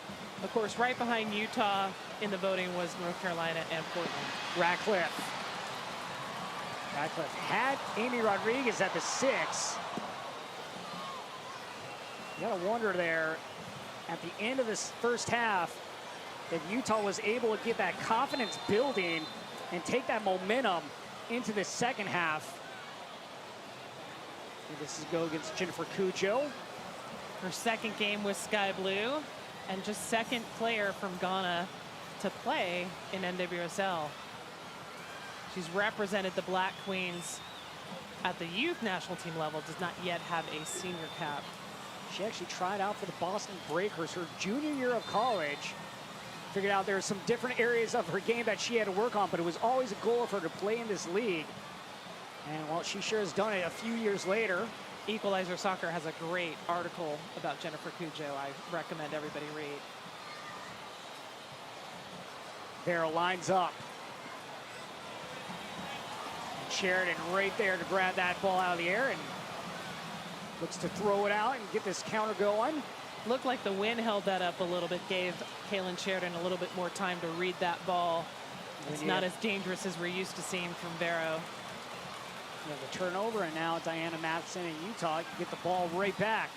Of course, right behind Utah in the voting was North Carolina and Portland. Ratcliffe had Amy Rodriguez at the 6. You gotta wonder there at the end of this first half that Utah was able to get that confidence building and take that momentum into the second half. And this is go against Jennifer Cujo. Her second game with Sky Blue, and just second player from Ghana to play in NWSL. She's represented the Black Queens at the youth national team level, does not yet have a senior cap. She actually tried out for the Boston Breakers her junior year of college. Figured out there were some different areas of her game that she had to work on, but it was always a goal of her to play in this league. And well, she sure has done it a few years later. Equalizer Soccer has a great article about Jennifer Cujo I recommend everybody read. Vera lines up. And Sheridan right there to grab that ball out of the air and looks to throw it out and get this counter going. Looked like the wind held that up a little bit, gave Kaylin Sheridan a little bit more time to read that ball. It's not as dangerous as we're used to seeing from Vero. The turnover, and now Diana Matheson in Utah can get the ball right back.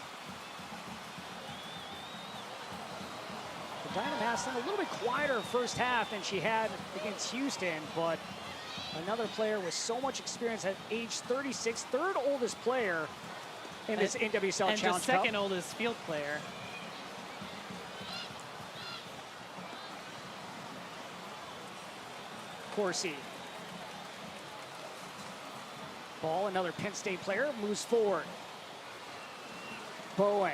But Diana Matheson a little bit quieter first half than she had against Houston, but another player with so much experience at age 36, third oldest player in this NWSL and Challenge Cup. just second oldest field player. Corsi. Ball, another Penn State player, moves forward. Bowen.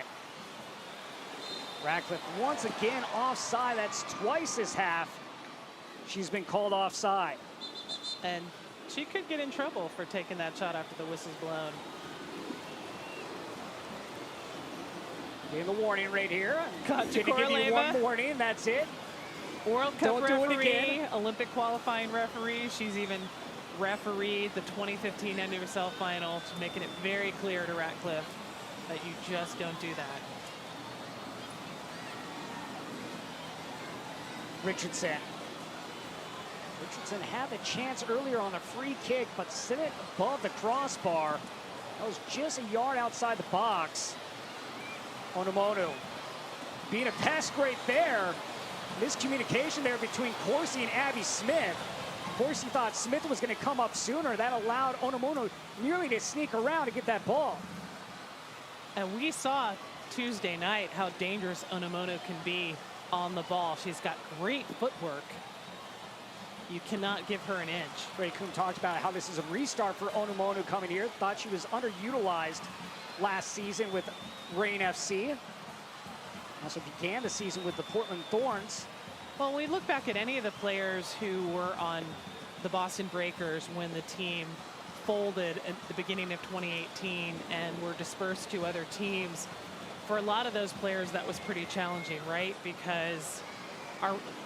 Ratcliffe once again offside. That's twice this half she's been called offside. And she could get in trouble for taking that shot after the whistle's blown. Getting the warning right here. Got Gonna give you one warning, that's it. World Cup Don't do it referee, again. Olympic qualifying referee. She's even refereed the 2015 NWSL final, making it very clear to Ratcliffe that you just don't do that. Richardson. Richardson had the chance earlier on a free kick, but sent it above the crossbar. That was just a yard outside the box. Onomonu being a pest right there. Miscommunication there between Corsi and Abby Smith. Corsi thought Smith was going to come up sooner. That allowed Onomonu nearly to sneak around to get that ball. And we saw Tuesday night how dangerous Onomonu can be on the ball. She's got great footwork. You cannot give her an inch. Ray Kuhn talked about how this is a restart for Onomonu coming here. Thought she was underutilized last season with Reign FC. Also began the season with the Portland Thorns. Well, when we look back at any of the players who were on the Boston Breakers when the team folded at the beginning of 2018 and were dispersed to other teams, for a lot of those players that was pretty challenging, right? Because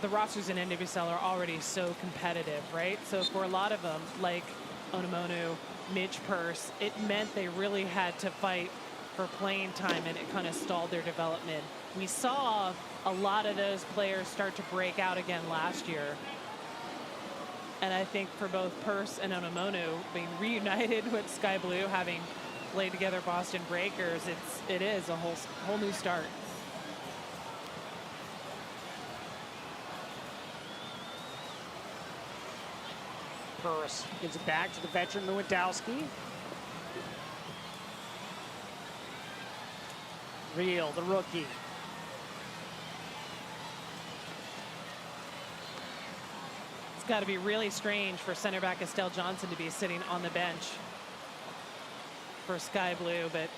the rosters in NWSL are already so competitive, right? So for a lot of them, like Onomonu, Midge Purse, it meant they really had to fight for playing time, and it kind of stalled their development. We saw a lot of those players start to break out again last year. And I think for both Purse and Onomonu being reunited with Sky Blue, having played together Boston Breakers, it is a whole new start. Purse gives it back to the veteran Lewandowski. Real, the rookie. It's got to be really strange for center back Estelle Johnson to be sitting on the bench for Sky Blue, but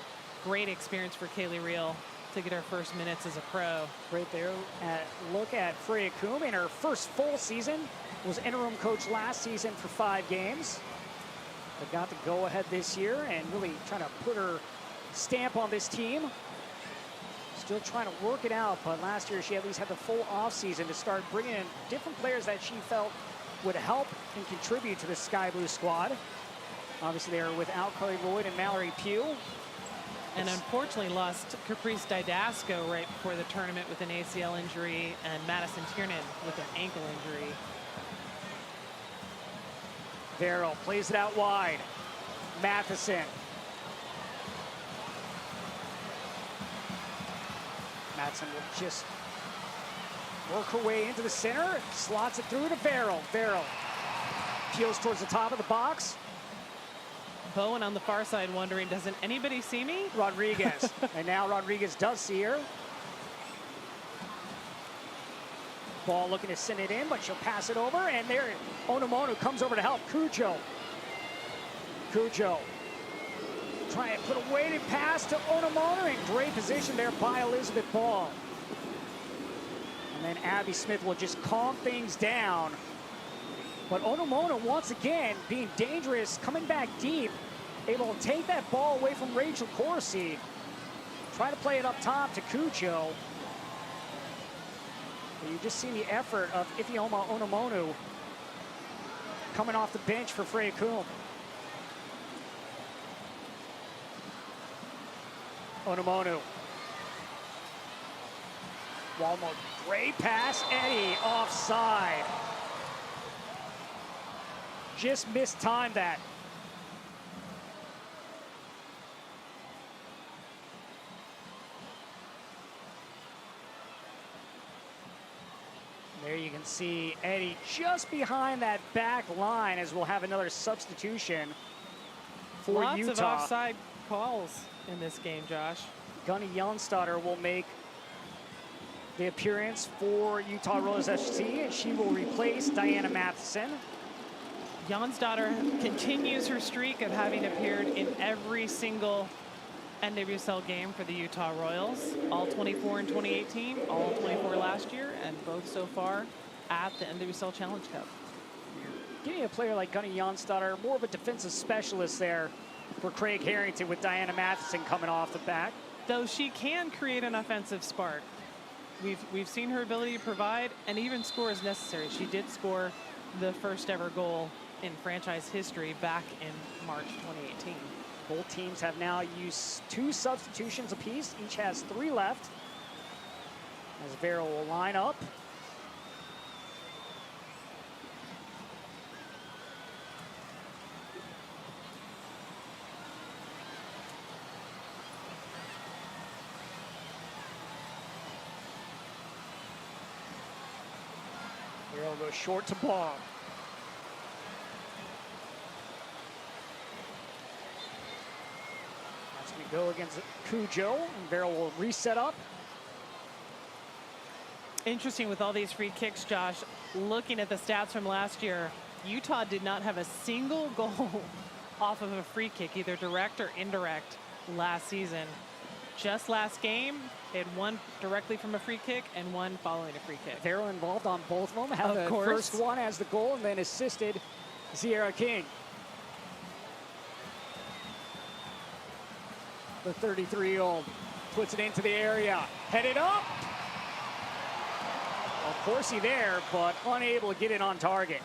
great experience for Kaylee Real to get her first minutes as a pro. Right there, look at Freya Coombe in her first full season. Was interim coach last season for 5 games. But got the go-ahead this year and really trying to put her stamp on this team. Still trying to work it out, but last year she at least had the full offseason to start bringing in different players that she felt would help and contribute to the Sky Blue squad. Obviously, they were without Carly Lloyd and Mallory Pugh. And unfortunately lost Caprice Didasco right before the tournament with an ACL injury, and Madison Tiernan with an ankle injury. Verrill plays it out wide. Matheson. Matheson will just work her way into the center, slots it through to Verrill. Verrill peels towards the top of the box. Bowen on the far side wondering, doesn't anybody see me? Rodriguez. And now Rodriguez does see her. Ball looking to send it in, but she'll pass it over, and there Onomonu comes over to help. Cujo trying to put a weighted pass to Onomonu, in great position there by Elizabeth Ball. And then Abby Smith will just calm things down. But Onomonu once again being dangerous, coming back deep, able to take that ball away from Rachel Corsi. Try to play it up top to Cujo. You just see the effort of Ifeoma Onomonu coming off the bench for Freya Coombe. Onomonu. Walmart, great pass. Eddie offside. Just mistimed that. There you can see Eddie just behind that back line, as we'll have another substitution for Lots Utah. of offside calls in this game, Josh. Gunny Jonsdottir will make the appearance for Utah Royals FC, and she will replace Diana Matheson. Jonsdottir continues her streak of having appeared in every single NWSL game for the Utah Royals. All 24 in 2018, all 24 last year, and both so far at the NWSL Challenge Cup. Getting a player like Gunny Jonsdottir, more of a defensive specialist there for Craig Harrington, with Diana Matheson coming off the back. Though she can create an offensive spark. We've seen her ability to provide and even score as necessary. She did score the first ever goal in franchise history back in March 2018. Both teams have now used 2 substitutions apiece. Each has 3 left. As Vero will line up. Vero goes short to Baum. That's going to go against Cujo, and Vero will reset up. Interesting with all these free kicks, Josh. Looking at the stats from last year, Utah did not have a single goal off of a free kick, either direct or indirect, last season. Just last game, they had 1 directly from a free kick and 1 following a free kick. Vero involved on both of them. Had Of the course. first one as the goal, and then assisted Sierra King. The 33-year-old puts it into the area, headed up. Of course, he there, but unable to get it on target.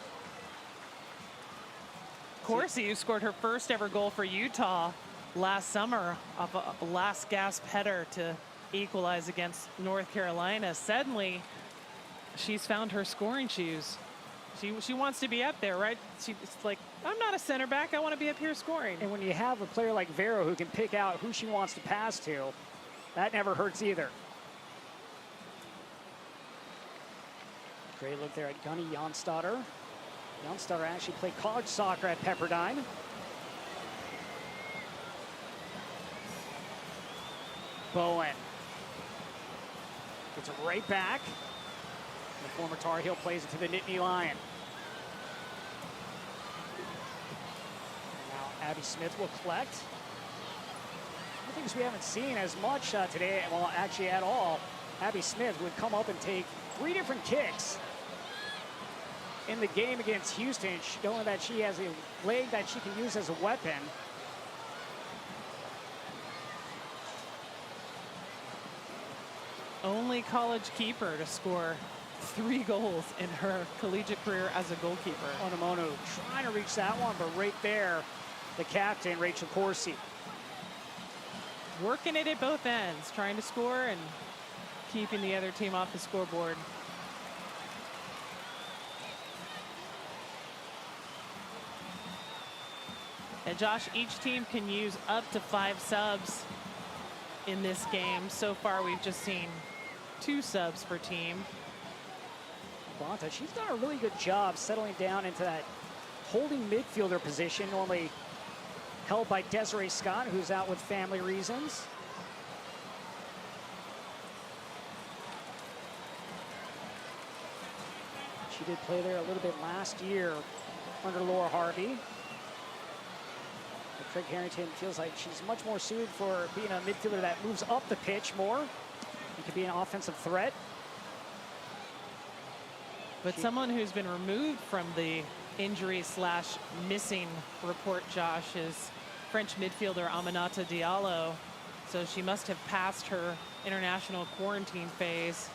Corsi, who scored her first ever goal for Utah last summer off a last gasp header to equalize against North Carolina. Suddenly, she's found her scoring shoes. She wants to be up there, right? It's like, I'm not a center back. I want to be up here scoring. And when you have a player like Vero who can pick out who she wants to pass to, that never hurts either. Great look there at Gunny Jonstadter. Jonstadter actually played college soccer at Pepperdine. Bowen gets it right back. The former Tar Heel plays it to the Nittany Lion. Now Abby Smith will collect. One things we haven't seen as much today, well, actually at all. Abby Smith would come up and take 3 different kicks in the game against Houston, showing that she has a leg that she can use as a weapon. Only college keeper to score 3 goals in her collegiate career as a goalkeeper. Onomono trying to reach that one, but right there, the captain, Rachel Corsi. Working it at both ends, trying to score and keeping the other team off the scoreboard. And Josh, each team can use up to 5 subs in this game. So far, we've just seen 2 subs per team. Bonta, she's done a really good job settling down into that holding midfielder position, normally held by Desiree Scott, who's out with family reasons. She did play there a little bit last year under Laura Harvey. But Craig Harrington feels like she's much more suited for being a midfielder that moves up the pitch more and can be an offensive threat. But someone who's been removed from the injury / missing report, Josh, is French midfielder Aminata Diallo. So she must have passed her international quarantine phase.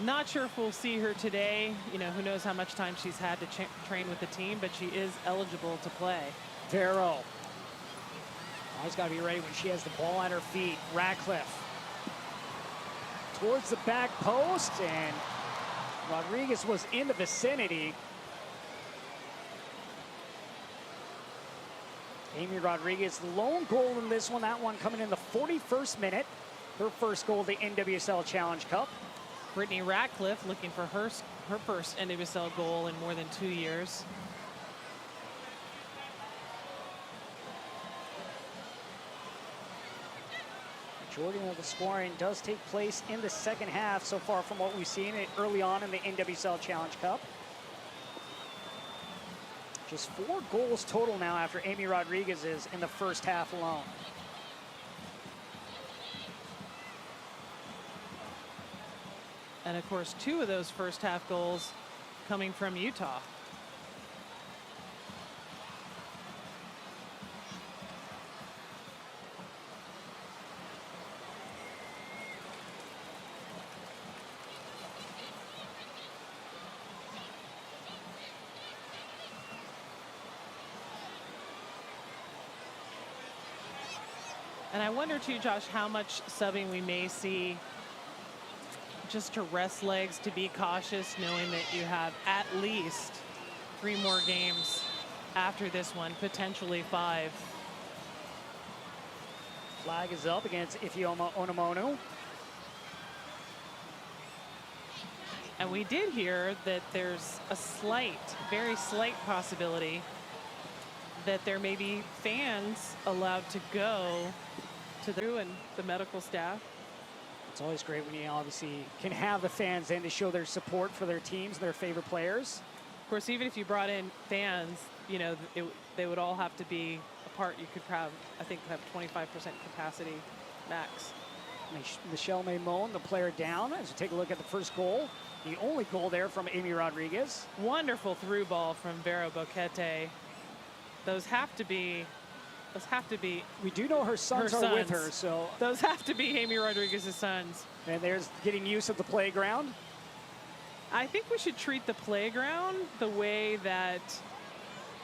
Not sure if we'll see her today. You know, who knows how much time she's had to train with the team, but she is eligible to play. Vero. Always got to be ready when she has the ball at her feet. Radcliffe towards the back post, and Rodriguez was in the vicinity. Amy Rodriguez, lone goal in this one. That one coming in the 41st minute. Her first goal of the NWSL Challenge Cup. Brittany Ratcliffe looking for her first NWSL goal in more than 2 years. Majority of the scoring does take place in the second half so far from what we've seen early on in the NWSL Challenge Cup. Just 4 goals total now after Amy Rodriguez is in the first half alone. And of course, 2 of those first half goals coming from Utah. And I wonder too, Josh, how much subbing we may see just to rest legs, to be cautious, knowing that you have at least 3 more games after this one, potentially 5. Flag is up against Ifeoma Onomonu. And we did hear that there's a slight, very slight possibility that there may be fans allowed to go to the medical staff. It's always great when you obviously can have the fans in to show their support for their teams, their favorite players. Of course, even if you brought in fans, you know, they would all have to be apart. You could have, I think, have 25% capacity max. Michelle Maimon, the player down, as we take a look at the first goal. The only goal there from Amy Rodriguez. Wonderful through ball from Vero Boquete. Those have to be. We do know her sons are with her, so. Those have to be Amy Rodriguez's sons. And there's getting use of the playground. I think we should treat the playground the way that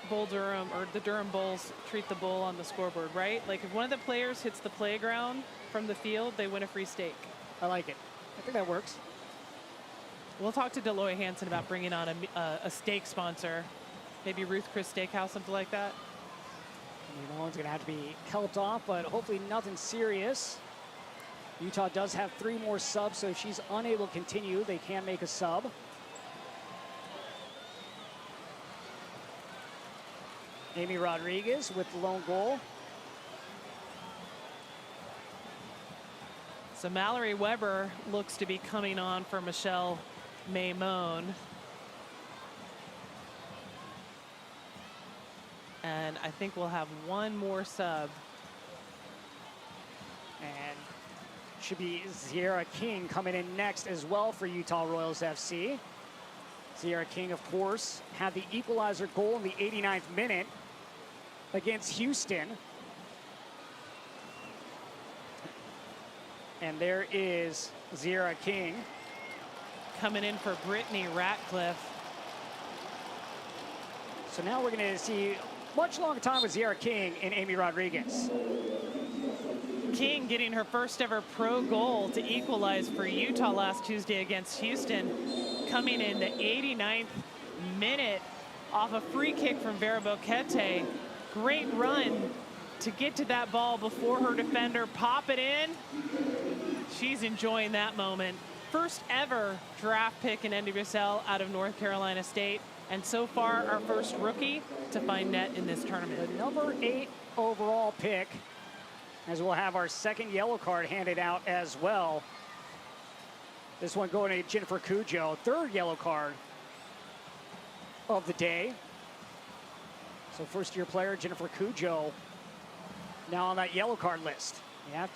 Bull Durham or the Durham Bulls treat the bull on the scoreboard, right? Like if one of the players hits the playground from the field, they win a free steak. I like it. I think that works. We'll talk to Deloy Hansen about bringing on a steak sponsor. Maybe Ruth Chris Steakhouse, something like that. I mean, one's going to have to be helped off, but hopefully nothing serious. Utah does have 3 more subs, so if she's unable to continue, they can make a sub. Amy Rodriguez with the lone goal. So Mallory Weber looks to be coming on for Michelle Maimon. And I think we'll have 1 more sub. And should be Sierra King coming in next as well for Utah Royals FC. Sierra King, of course, had the equalizer goal in the 89th minute against Houston. And there is Sierra King. Coming in for Brittany Ratcliffe. So now we're going to see much longer time with Sierra King and Amy Rodriguez. King getting her first ever pro goal to equalize for Utah last Tuesday against Houston, coming in the 89th minute off a free kick from Vera Boquete. Great run to get to that ball before her defender pop it in. She's enjoying that moment. First ever draft pick in NWSL out of North Carolina State, and so far our first rookie to find net in this tournament. The number 8 overall pick, as we'll have our second yellow card handed out as well. This one going to Jennifer Cujo, 3rd yellow card of the day. So first-year player Jennifer Cujo now on that yellow card list. And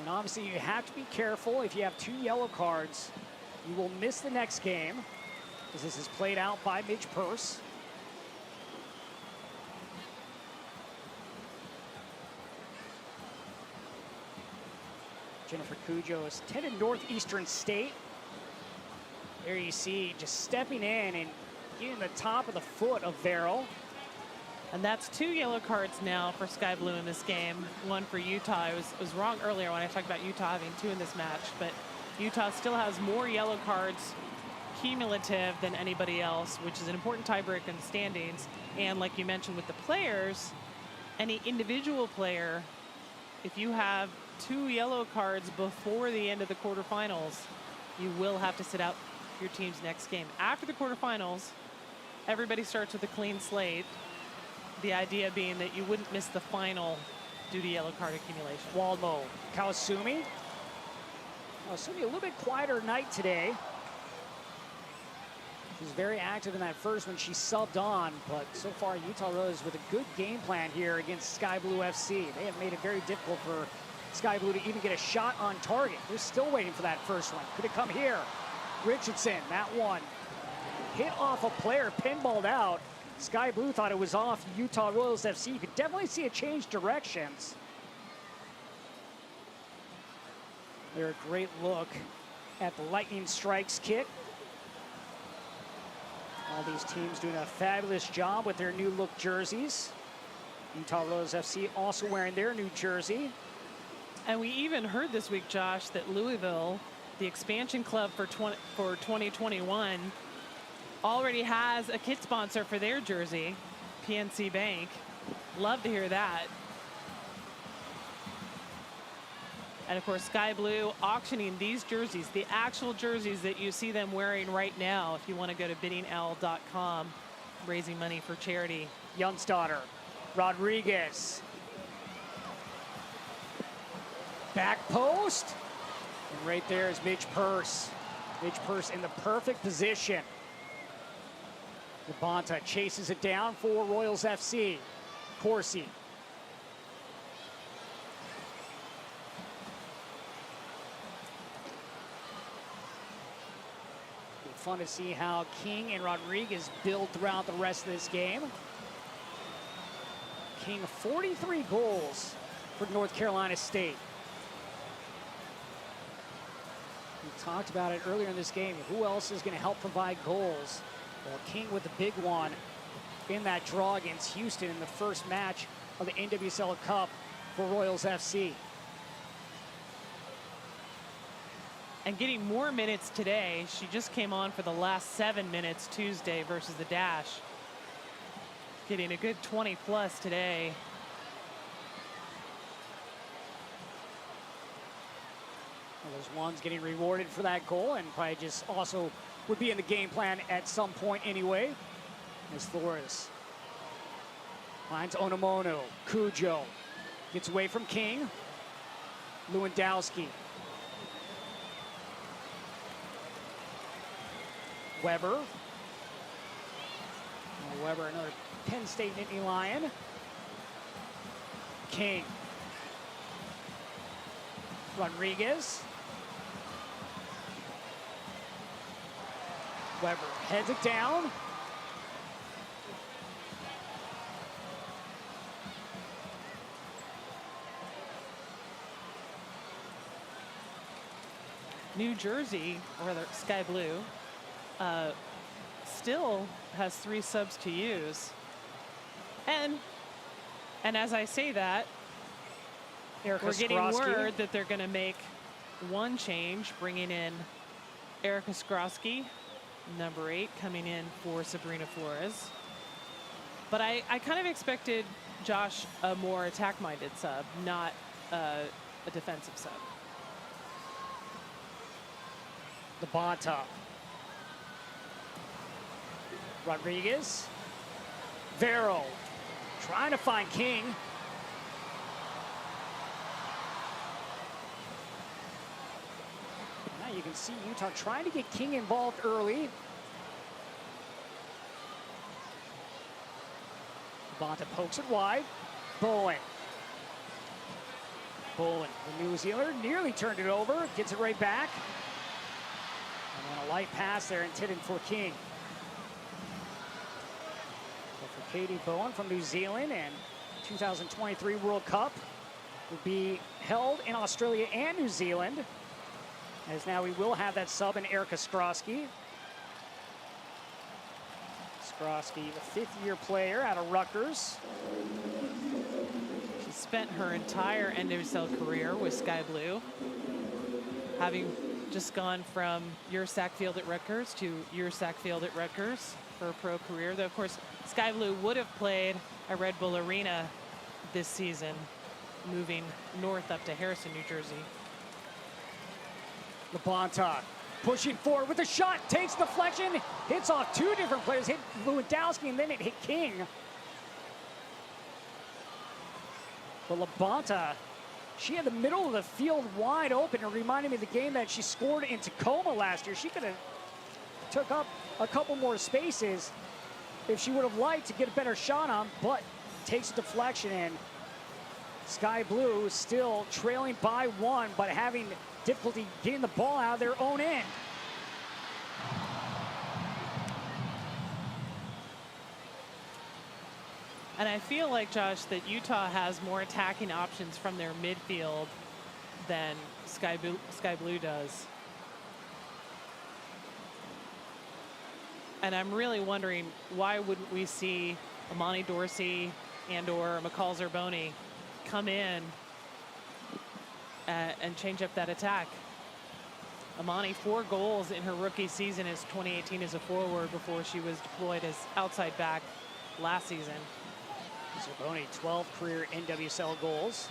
obviously you have to be careful. If you have 2 yellow cards, you will miss the next game, as this is played out by Midge Purse. Jennifer Cujo is attended Northeastern State. There you see just stepping in and getting the top of the foot of Vero. And that's 2 yellow cards now for Sky Blue in this game. 1 for Utah. I was wrong earlier when I talked about Utah having 2 in this match, but Utah still has more yellow cards cumulative than anybody else, which is an important tiebreak in the standings. And like you mentioned with the players, any individual player, if you have 2 yellow cards before the end of the quarterfinals, you will have to sit out your team's next game. After the quarterfinals, everybody starts with a clean slate. The idea being that you wouldn't miss the final due to yellow card accumulation. Walmo, Kawasumi. Kawasumi a little bit quieter night today. She was very active in that first when she subbed on, but so far Utah Royals with a good game plan here against Sky Blue FC. They have made it very difficult for Sky Blue to even get a shot on target. They're still waiting for that first one. Could it come here? Richardson, that one. Hit off a player, pinballed out. Sky Blue thought it was off Utah Royals FC. You could definitely see it change directions. They're a great look at the Lightning Strikes kit. All these teams doing a fabulous job with their new look jerseys. Utah Royals FC also wearing their new jersey. And we even heard this week, Josh, that Louisville, the expansion club for 2021, already has a kit sponsor for their jersey, PNC Bank. Love to hear that. And of course, Sky Blue auctioning these jerseys, the actual jerseys that you see them wearing right now. If you want to go to biddingowl.com, raising money for charity. Youngstarter, Rodriguez. Back post. And right there is Midge Purse. Midge Purse in the perfect position. Labonta chases it down for Royals FC. Corsi. Fun to see how King and Rodriguez build throughout the rest of this game. King 43 goals for North Carolina State. We talked about it earlier in this game. Who else is going to help provide goals? Well, King with the big one in that draw against Houston in the first match of the NWSL Cup for Royals FC. And getting more minutes today. She just came on for the last 7 minutes Tuesday versus the Dash. Getting a good 20 plus today. Well, there's one's getting rewarded for that goal and probably just also would be in the game plan at some point anyway. As Flores finds Onomono. Cujo gets away from King. Lewandowski. Weber. Weber, another Penn State Nittany Lion. King. Rodriguez. Weber heads it down. New Jersey, or rather Sky Blue, still has 3 subs to use. And as I say that, Erica we're getting Skrosky. word that they're going to make one change, bringing in Erica Skrosky, number 8, coming in for Sabrina Flores. But I kind of expected, Josh, a more attack-minded sub, not a defensive sub. Labonta. Rodriguez. Vero trying to find King. Now you can see Utah trying to get King involved early. Labonta pokes it wide. Bowen. Bowen, the New Zealander, nearly turned it over. Gets it right back. And then a light pass there intended for King. So for Katie Bowen from New Zealand, and 2023 World Cup will be held in Australia and New Zealand. As now we will have that sub in Erica Skrosky. Skrosky, the fifth-year player out of Rutgers. She spent her entire NWSL career with Sky Blue, having just gone from URFC Field at Rutgers to URFC Field at Rutgers for a pro career. Though, of course, Sky Blue would have played at Red Bull Arena this season, moving north up to Harrison, New Jersey. Labonta pushing forward with a shot, takes deflection, hits off 2 different players, hit Lewandowski, and then it hit King. But Labonta, she had the middle of the field wide open. It reminded me of the game that she scored in Tacoma last year. She could have took up a couple more spaces if she would have liked to get a better shot on, but takes a deflection, and Sky Blue still trailing by 1, but having difficulty getting the ball out of their own end. And I feel like, Josh, that Utah has more attacking options from their midfield than Sky Blue does. And I'm really wondering, why wouldn't we see Amani Dorsey, and or McCall Zerboni come in and change up that attack. Amani, 4 goals in her rookie season as 2018 as a forward before she was deployed as outside back last season. Zerboni, 12 career NWSL goals.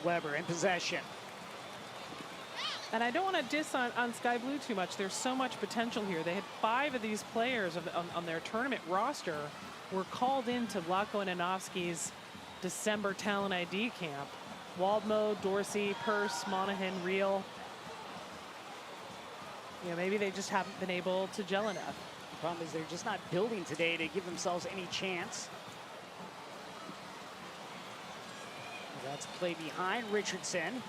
Weber in possession. And I don't want to diss on Sky Blue too much. There's so much potential here. They had 5 of these players on their tournament roster were called into Vlatko Ananovsky's December talent ID camp. Waldmo, Dorsey, Purse, Monahan, Reel. You know, maybe they just haven't been able to gel enough. The problem is they're just not building today to give themselves any chance. That's play behind Richardson.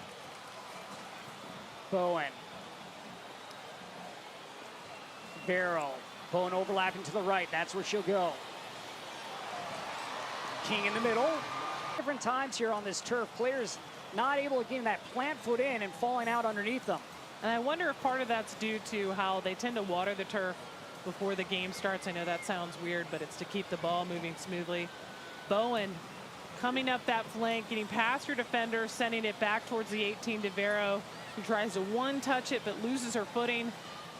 Bowen. Barrow. Bowen overlapping to the right. That's where she'll go. King in the middle. Different times here on this turf. Players not able to get that plant foot in and falling out underneath them. And I wonder if part of that's due to how they tend to water the turf before the game starts. I know that sounds weird, but it's to keep the ball moving smoothly. Bowen coming up that flank, getting past her defender, sending it back towards the 18 to Vero, who tries to one-touch it but loses her footing,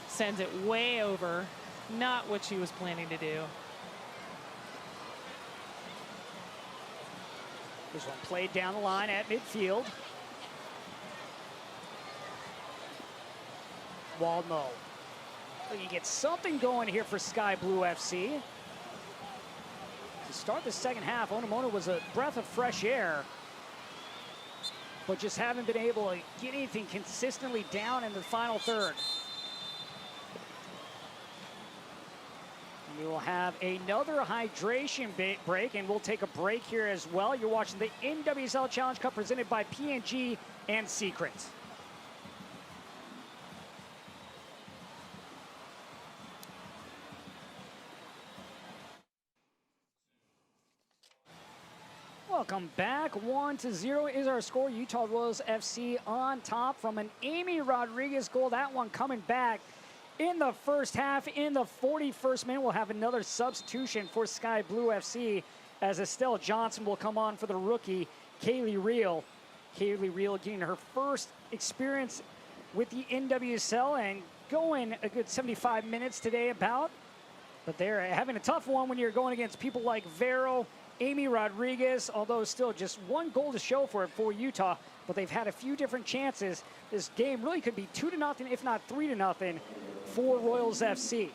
sends it way over. Not what she was planning to do. This one played down the line at midfield. Waldmo. You get something going here for Sky Blue FC. To start the second half, Onamono was a breath of fresh air, but just haven't been able to get anything consistently down in the final third. We will have another hydration break, and we'll take a break here as well. You're watching the NWSL Challenge Cup presented by P&G and Secret. Welcome back. 1-0 is our score. Utah Royals FC on top from an Amy Rodriguez goal. That one coming back in the first half. In the 41st minute, we'll have another substitution for Sky Blue FC as Estelle Johnson will come on for the rookie, Kaylee Reel. Kaylee Reel getting her first experience with the NWSL and going a good 75 minutes today about. But they're having a tough one when you're going against people like Vero, Amy Rodriguez, although still just 1 goal to show for it for Utah, but they've had a few different chances. This game really could be 2-0, if not 3-0 for Royals FC.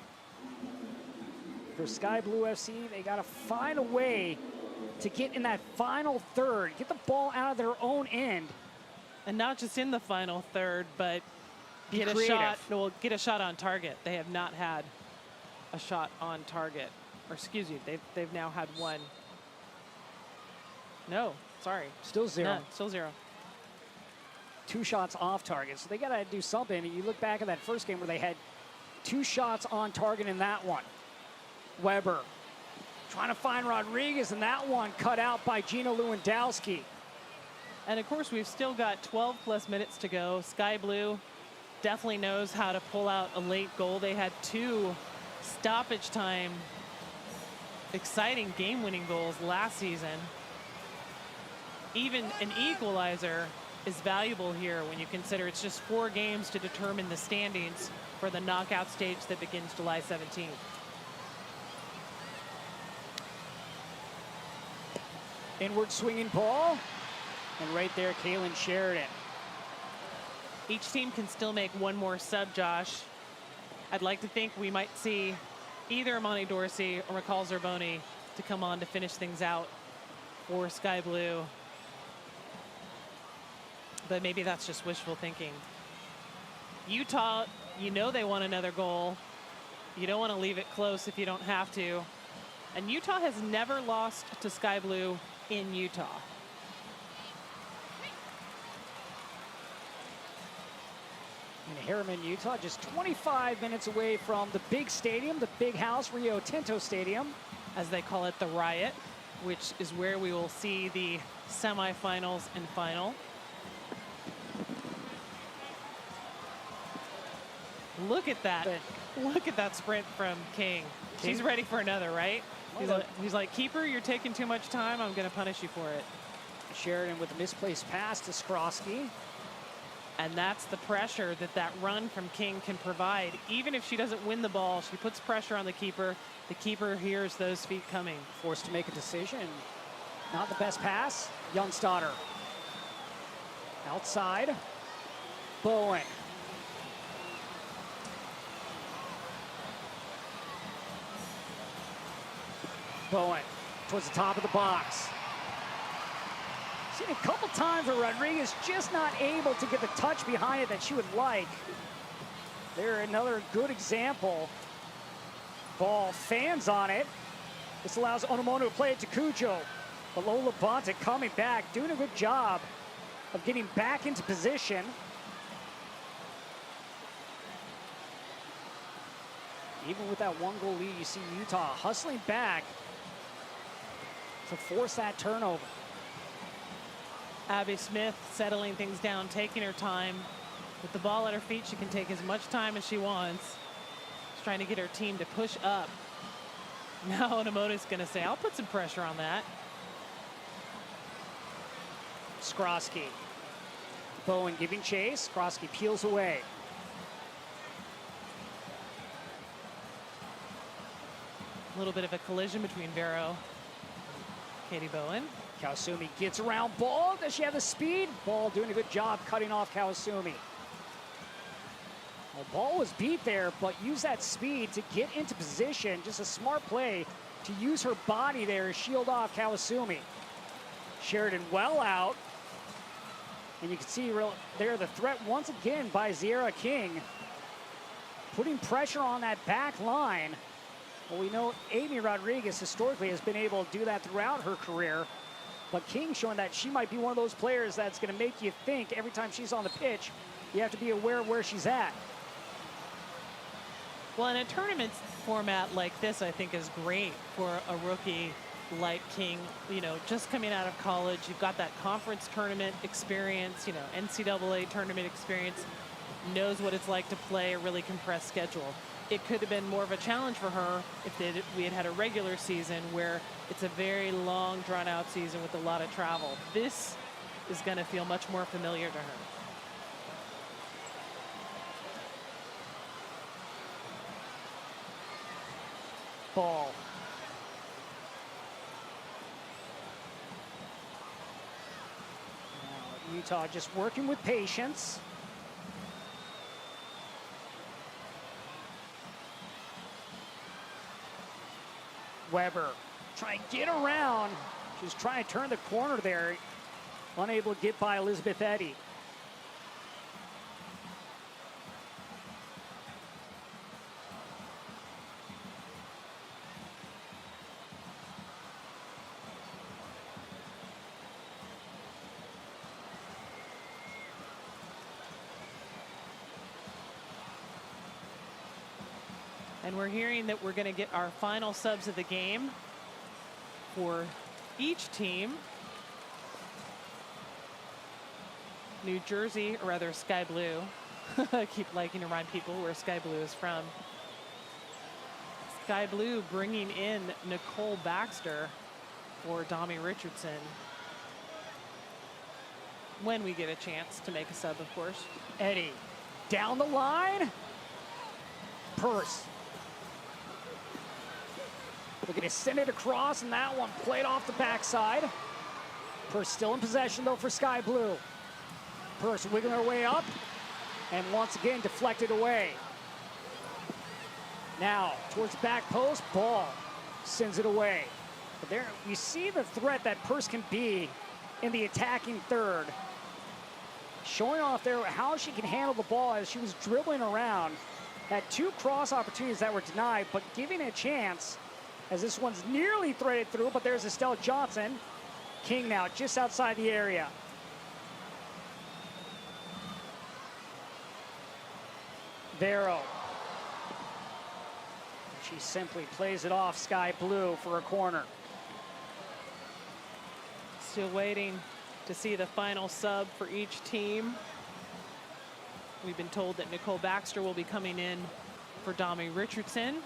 For Sky Blue FC, they got to find a way to get in that final third, get the ball out of their own end. And not just in the final third, but get a shot on target. They have not had a shot on target. Or excuse me, they've now had 1. No, sorry. Still 0. None, still 0. 2 shots off target. So they got to do something. You look back at that first game where they had 2 shots on target in that one. Weber trying to find Rodriguez, and that one cut out by Gina Lewandowski. And of course, we've still got 12+ minutes to go. Sky Blue definitely knows how to pull out a late goal. They had 2 stoppage time, exciting game-winning goals last season. Even an equalizer is valuable here when you consider it's just 4 games to determine the standings for the knockout stage that begins July 17th. Inward swinging ball, and right there, Kaylin Sheridan. Each team can still make 1 more sub, Josh. I'd like to think we might see either Amani Dorsey or McCall Zerboni to come on to finish things out for Sky Blue. But maybe that's just wishful thinking. Utah, you know they want another goal. You don't want to leave it close if you don't have to. And Utah has never lost to Sky Blue in Utah. In Herriman, Utah, just 25 minutes away from the big stadium, the big house, Rio Tinto Stadium. As they call it, the Riot, which is where we will see the semifinals and final. Look at that. Look at that sprint from King. She's ready for another, right? He's like, keeper, you're taking too much time. I'm going to punish you for it. Sheridan with a misplaced pass to Skrosky. And that's the pressure that run from King can provide. Even if she doesn't win the ball, she puts pressure on the keeper. The keeper hears those feet coming. Forced to make a decision. Not the best pass. Youngstadter. Outside. Bowen. Bowen towards the top of the box. Seen a couple times where Rodriguez just not able to get the touch behind it that she would like. There, another good example. Ball fans on it. This allows Onomono to play it to Cujo. But Lola Bonta coming back, doing a good job of getting back into position. Even with that 1-goal lead, you see Utah hustling back to force that turnover. Abby Smith settling things down, taking her time. With the ball at her feet, she can take as much time as she wants. She's trying to get her team to push up. Now Onomoto's going to say, I'll put some pressure on that. Skrosky. Bowen giving chase. Skrosky peels away. A little bit of a collision between Vero and Katie Bowen. Kawasumi gets around Ball. Does she have the speed? Ball doing a good job cutting off Kawasumi. Well, Ball was beat there, but use that speed to get into position. Just a smart play to use her body there to shield off Kawasumi. Sheridan well out. And you can see there the threat once again by Sierra King. Putting pressure on that back line. Well, we know Amy Rodriguez historically has been able to do that throughout her career. But King showing that she might be one of those players that's going to make you think every time she's on the pitch, you have to be aware of where she's at. Well, in a tournament format like this, I think is great for a rookie like King. You know, just coming out of college, you've got that conference tournament experience, you know, NCAA tournament experience, knows what it's like to play a really compressed schedule. It could have been more of a challenge for her if we had a regular season where it's a very long, drawn-out season with a lot of travel. This is going to feel much more familiar to her. Ball. Utah just working with patience. Weber trying to get around. She's trying to turn the corner there. Unable to get by Elizabeth Eddy. And we're hearing that we're going to get our final subs of the game for each team. New Jersey, or rather Sky Blue. I keep liking to remind people where Sky Blue is from. Sky Blue bringing in Nicole Baxter for Dami Richardson. When we get a chance to make a sub, of course. Eddy down the line. Purse. Looking to send it across, and that one played off the backside. Purse still in possession, though, for Sky Blue. Purse wiggling her way up, and once again deflected away. Now, towards the back post, Ball sends it away. But there, you see the threat that Purse can be in the attacking third. Showing off there how she can handle the ball as she was dribbling around. Had two cross opportunities that were denied, but giving it a chance as this one's nearly threaded through, but there's Estelle Johnson. King now just outside the area. Vero. She simply plays it off Sky Blue for a corner. Still waiting to see the final sub for each team. We've been told that Nicole Baxter will be coming in for Dami Richardson.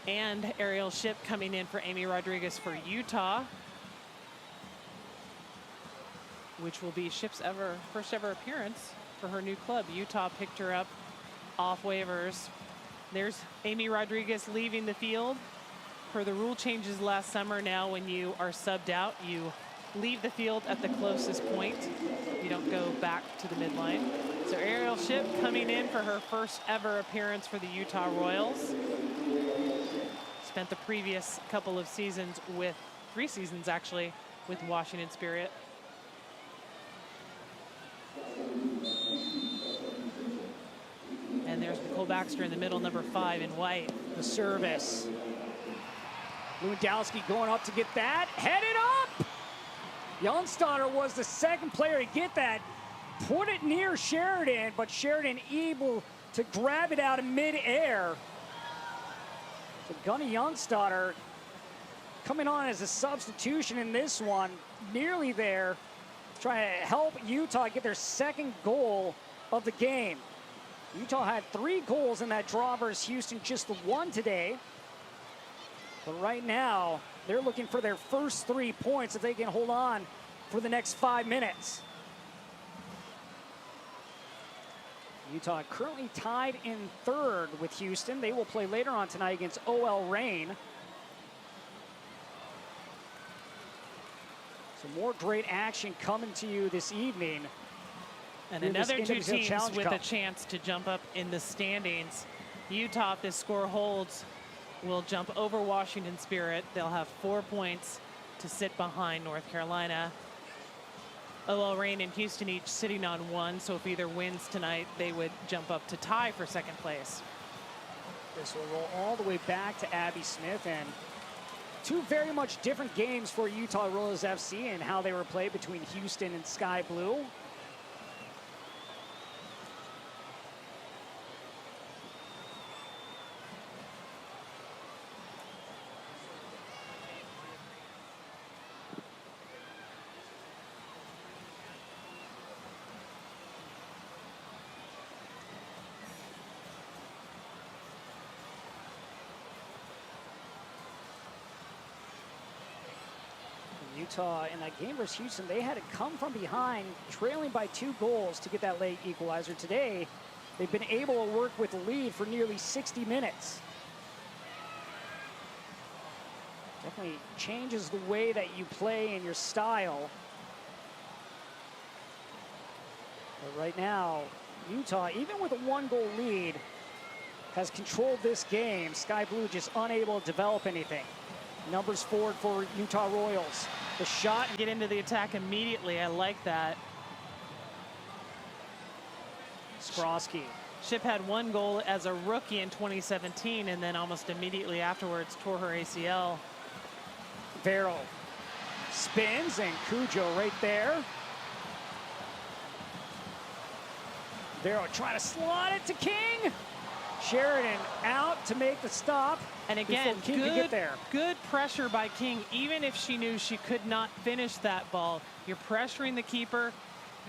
And Ariel Ship coming in for Amy Rodriguez for Utah, which will be Ship's first ever appearance for her new club. Utah picked her up off waivers. There's Amy Rodriguez leaving the field. Per the rule changes last summer, now when you are subbed out, you leave the field at the closest point. You don't go back to the midline. So Ariel Ship coming in for her first ever appearance for the Utah Royals. Spent the previous couple of seasons with, 3 seasons actually, with Washington Spirit. And there's Nicole Baxter in the middle, number 5 in white. The service. Lewandowski going up to get that. Headed up! Youngstotter was the second player to get that. Put it near Sheridan, but Sheridan able to grab it out in midair. So Gunny Youngstotter coming on as a substitution in this one. Nearly there. Trying to help Utah get their second goal of the game. Utah had 3 goals in that draw versus Houston, just the 1 today. But right now, they're looking for their first 3 points if they can hold on for the next 5 minutes. Utah currently tied in 3rd with Houston. They will play later on tonight against OL Reign. So more great action coming to you this evening. And another 2 teams with a chance to jump up in the standings. Utah, if this score holds, will jump over Washington Spirit. They'll have 4 points to sit behind North Carolina. OL Reign and Houston each sitting on 1, so if either wins tonight, they would jump up to tie for 2nd place. This will roll all the way back to Abby Smith, and 2 very much different games for Utah Royals FC and how they were played between Houston and Sky Blue. Utah in that game versus Houston, they had to come from behind, trailing by 2 goals to get that late equalizer. Today, they've been able to work with the lead for nearly 60 minutes. Definitely changes the way that you play and your style. But right now, Utah, even with a 1-goal lead, has controlled this game. Sky Blue just unable to develop anything. Numbers forward for Utah Royals. The shot. Get into the attack immediately. I like that. Skrosky. Ship had 1 goal as a rookie in 2017, and then almost immediately afterwards tore her ACL. Vero spins, and Cujo right there. Vero trying to slot it to King. Sheridan out to make the stop. And again, good pressure by King. Even if she knew she could not finish that ball, you're pressuring the keeper.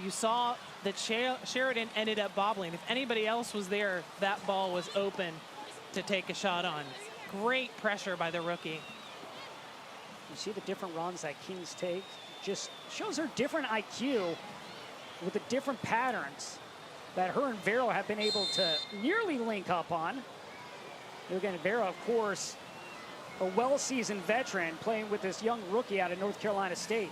You saw that Sheridan ended up bobbling. If anybody else was there, that ball was open to take a shot on. Great pressure by the rookie. You see the different runs that Kings take. Just shows her different IQ with the different patterns that her and Vero have been able to nearly link up on. Again, Vero, of course, a well-seasoned veteran playing with this young rookie out of North Carolina State.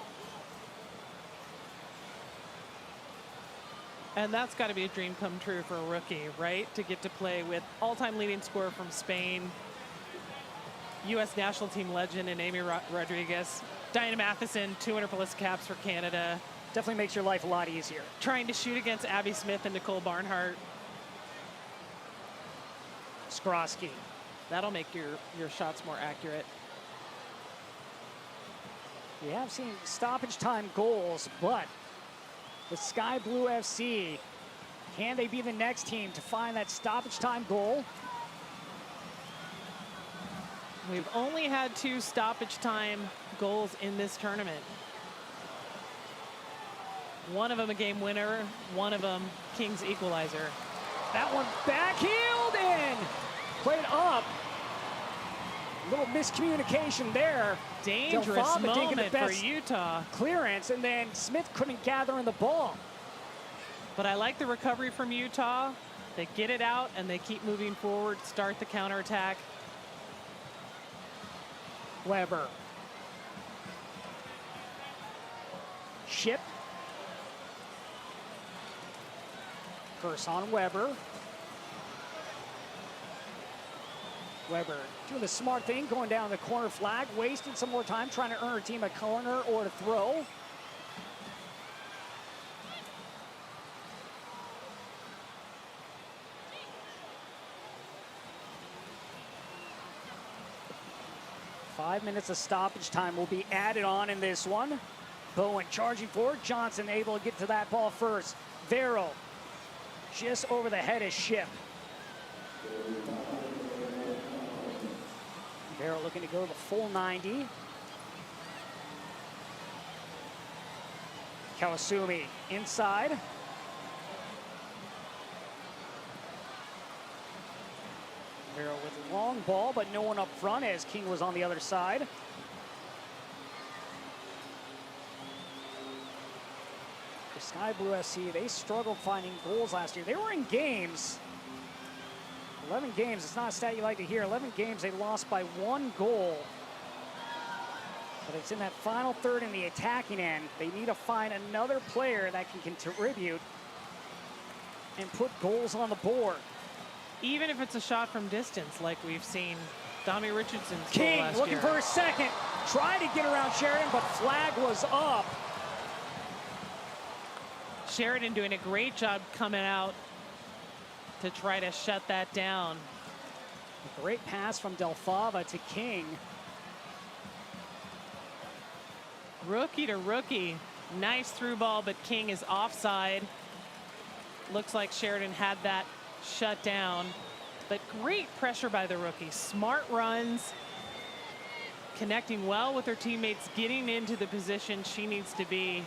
And that's got to be a dream come true for a rookie, right? To get to play with all-time leading scorer from Spain, U.S. national team legend in Amy Rodriguez, Diana Matheson, 200-plus caps for Canada. Definitely makes your life a lot easier. Trying to shoot against Abby Smith and Nicole Barnhart. Skrosky. That'll make your shots more accurate. We have seen stoppage time goals, but the Sky Blue FC, can they be the next team to find that stoppage time goal? We've only had 2 stoppage time goals in this tournament. One of them a game winner, one of them King's equalizer. That one backheeled in, played up. Little miscommunication there. Dangerous Delfava taking the moment for best Utah. clearance, and then Smith couldn't gather in the ball. But I like the recovery from Utah. They get it out and they keep moving forward, start the counterattack. Weber. Ship. Curse on Weber. Weber doing the smart thing, going down the corner flag, wasting some more time trying to earn her team a corner or to throw. Five minutes of stoppage time will be added on in this one. Bowen charging forward. Johnson able to get to that ball first. Vero just over the head of Ship. Vero looking to go the full 90. Kawasumi inside. Vero with long ball, but no one up front as King was on the other side. The Sky Blue SC, they struggled finding goals last year. They were in games. 11 games, it's not a stat you like to hear. 11 games, they lost by 1 goal. But it's in that final third in the attacking end. They need to find another player that can contribute and put goals on the board. Even if it's a shot from distance, like we've seen Dami Richardson's King goal last looking year. for a second. Tried to get around Sheridan, but flag was up. Sheridan doing a great job coming out to try to shut that down. A great pass from Delfava to King. Rookie to rookie. Nice through ball, but King is offside. Looks like Sheridan had that shut down, but great pressure by the rookie. Smart runs, connecting well with her teammates, getting into the position she needs to be.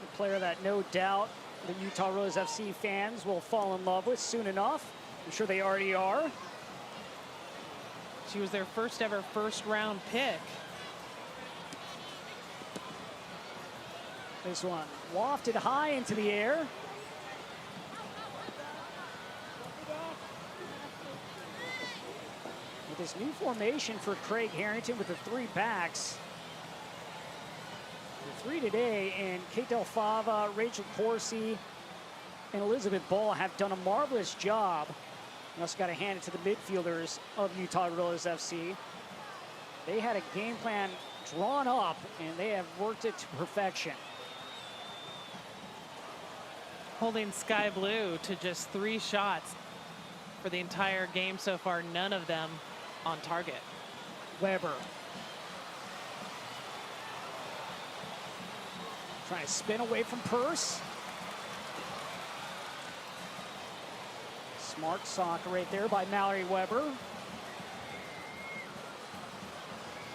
A player that no doubt the Utah Rose FC fans will fall in love with soon enough. I'm sure they already are. She was their first ever first-round pick. This one wafted high into the air. With this new formation for Craig Harrington with the 3 backs. The 3 today, and Kate Delfava, Rachel Corsi, and Elizabeth Ball have done a marvelous job. You also got to hand it to the midfielders of Utah Rose FC. They had a game plan drawn up, and they have worked it to perfection. Holding Sky Blue to just 3 shots for the entire game so far, none of them on target. Weber. Trying to spin away from Purse. Smart soccer right there by Mallory Weber.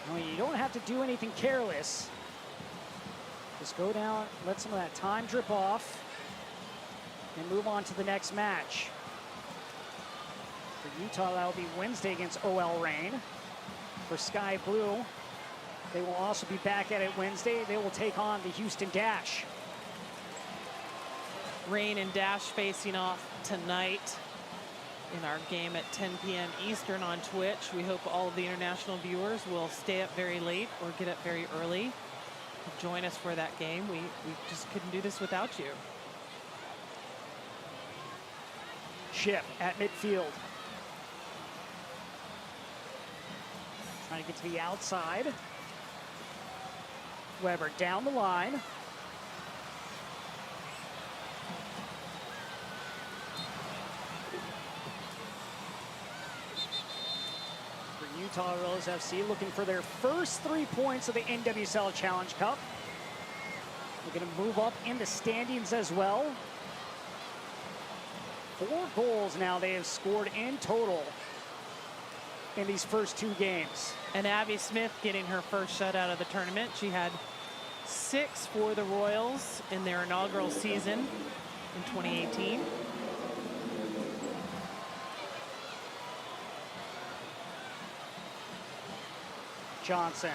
I mean, you don't have to do anything careless. Just go down, let some of that time drip off, and move on to the next match. For Utah, that will be Wednesday against OL Reign. For Sky Blue, they will also be back at it Wednesday. They will take on the Houston Dash. Reign and Dash facing off tonight in our game at 10 p.m. Eastern on Twitch. We hope all of the international viewers will stay up very late or get up very early to join us for that game. We just couldn't do this without you. Ship at midfield. Trying to get to the outside. Weber down the line. For Utah Rose FC, looking for their first 3 points of the NWSL Challenge Cup. They're going to move up in the standings as well. 4 goals now they have scored in total in these first 2 games. And Abby Smith getting her first shutout of the tournament. She had 6 for the Royals in their inaugural season in 2018. Johnson.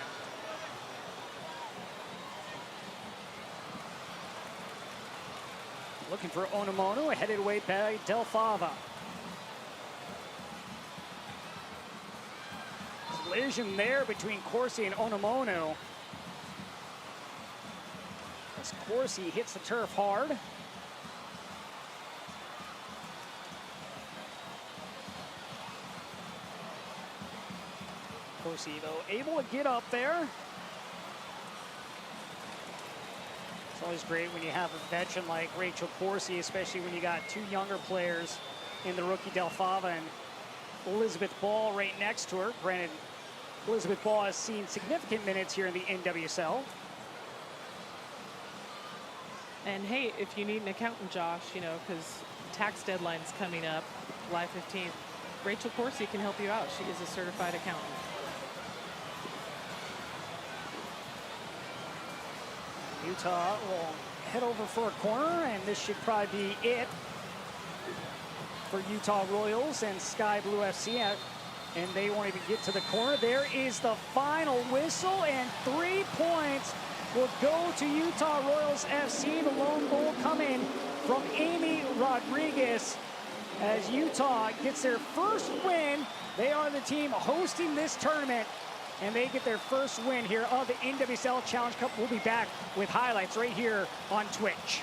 Looking for Onomono, headed away by Del Fava. Collision there between Corsi and Onomono. As Corsi hits the turf hard. Corsi, though, able to get up there. It's always great when you have a veteran like Rachel Corsi, especially when you got two younger players in the rookie Del Fava and Elizabeth Ball right next to her. Granted, Elizabeth Ball has seen significant minutes here in the NWSL. And hey, if you need an accountant, Josh, you know, because tax deadline's coming up, July 15th, Rachel Corsi can help you out. She is a certified accountant. Utah will head over for a corner, and this should probably be it for Utah Royals and Sky Blue FC. And they won't even get to the corner. There is the final whistle, and 3 points will go to Utah Royals FC. The lone goal coming from Amy Rodriguez as Utah gets their first win. They are the team hosting this tournament, and they get their first win here of the NWSL Challenge Cup. We'll be back with highlights right here on Twitch.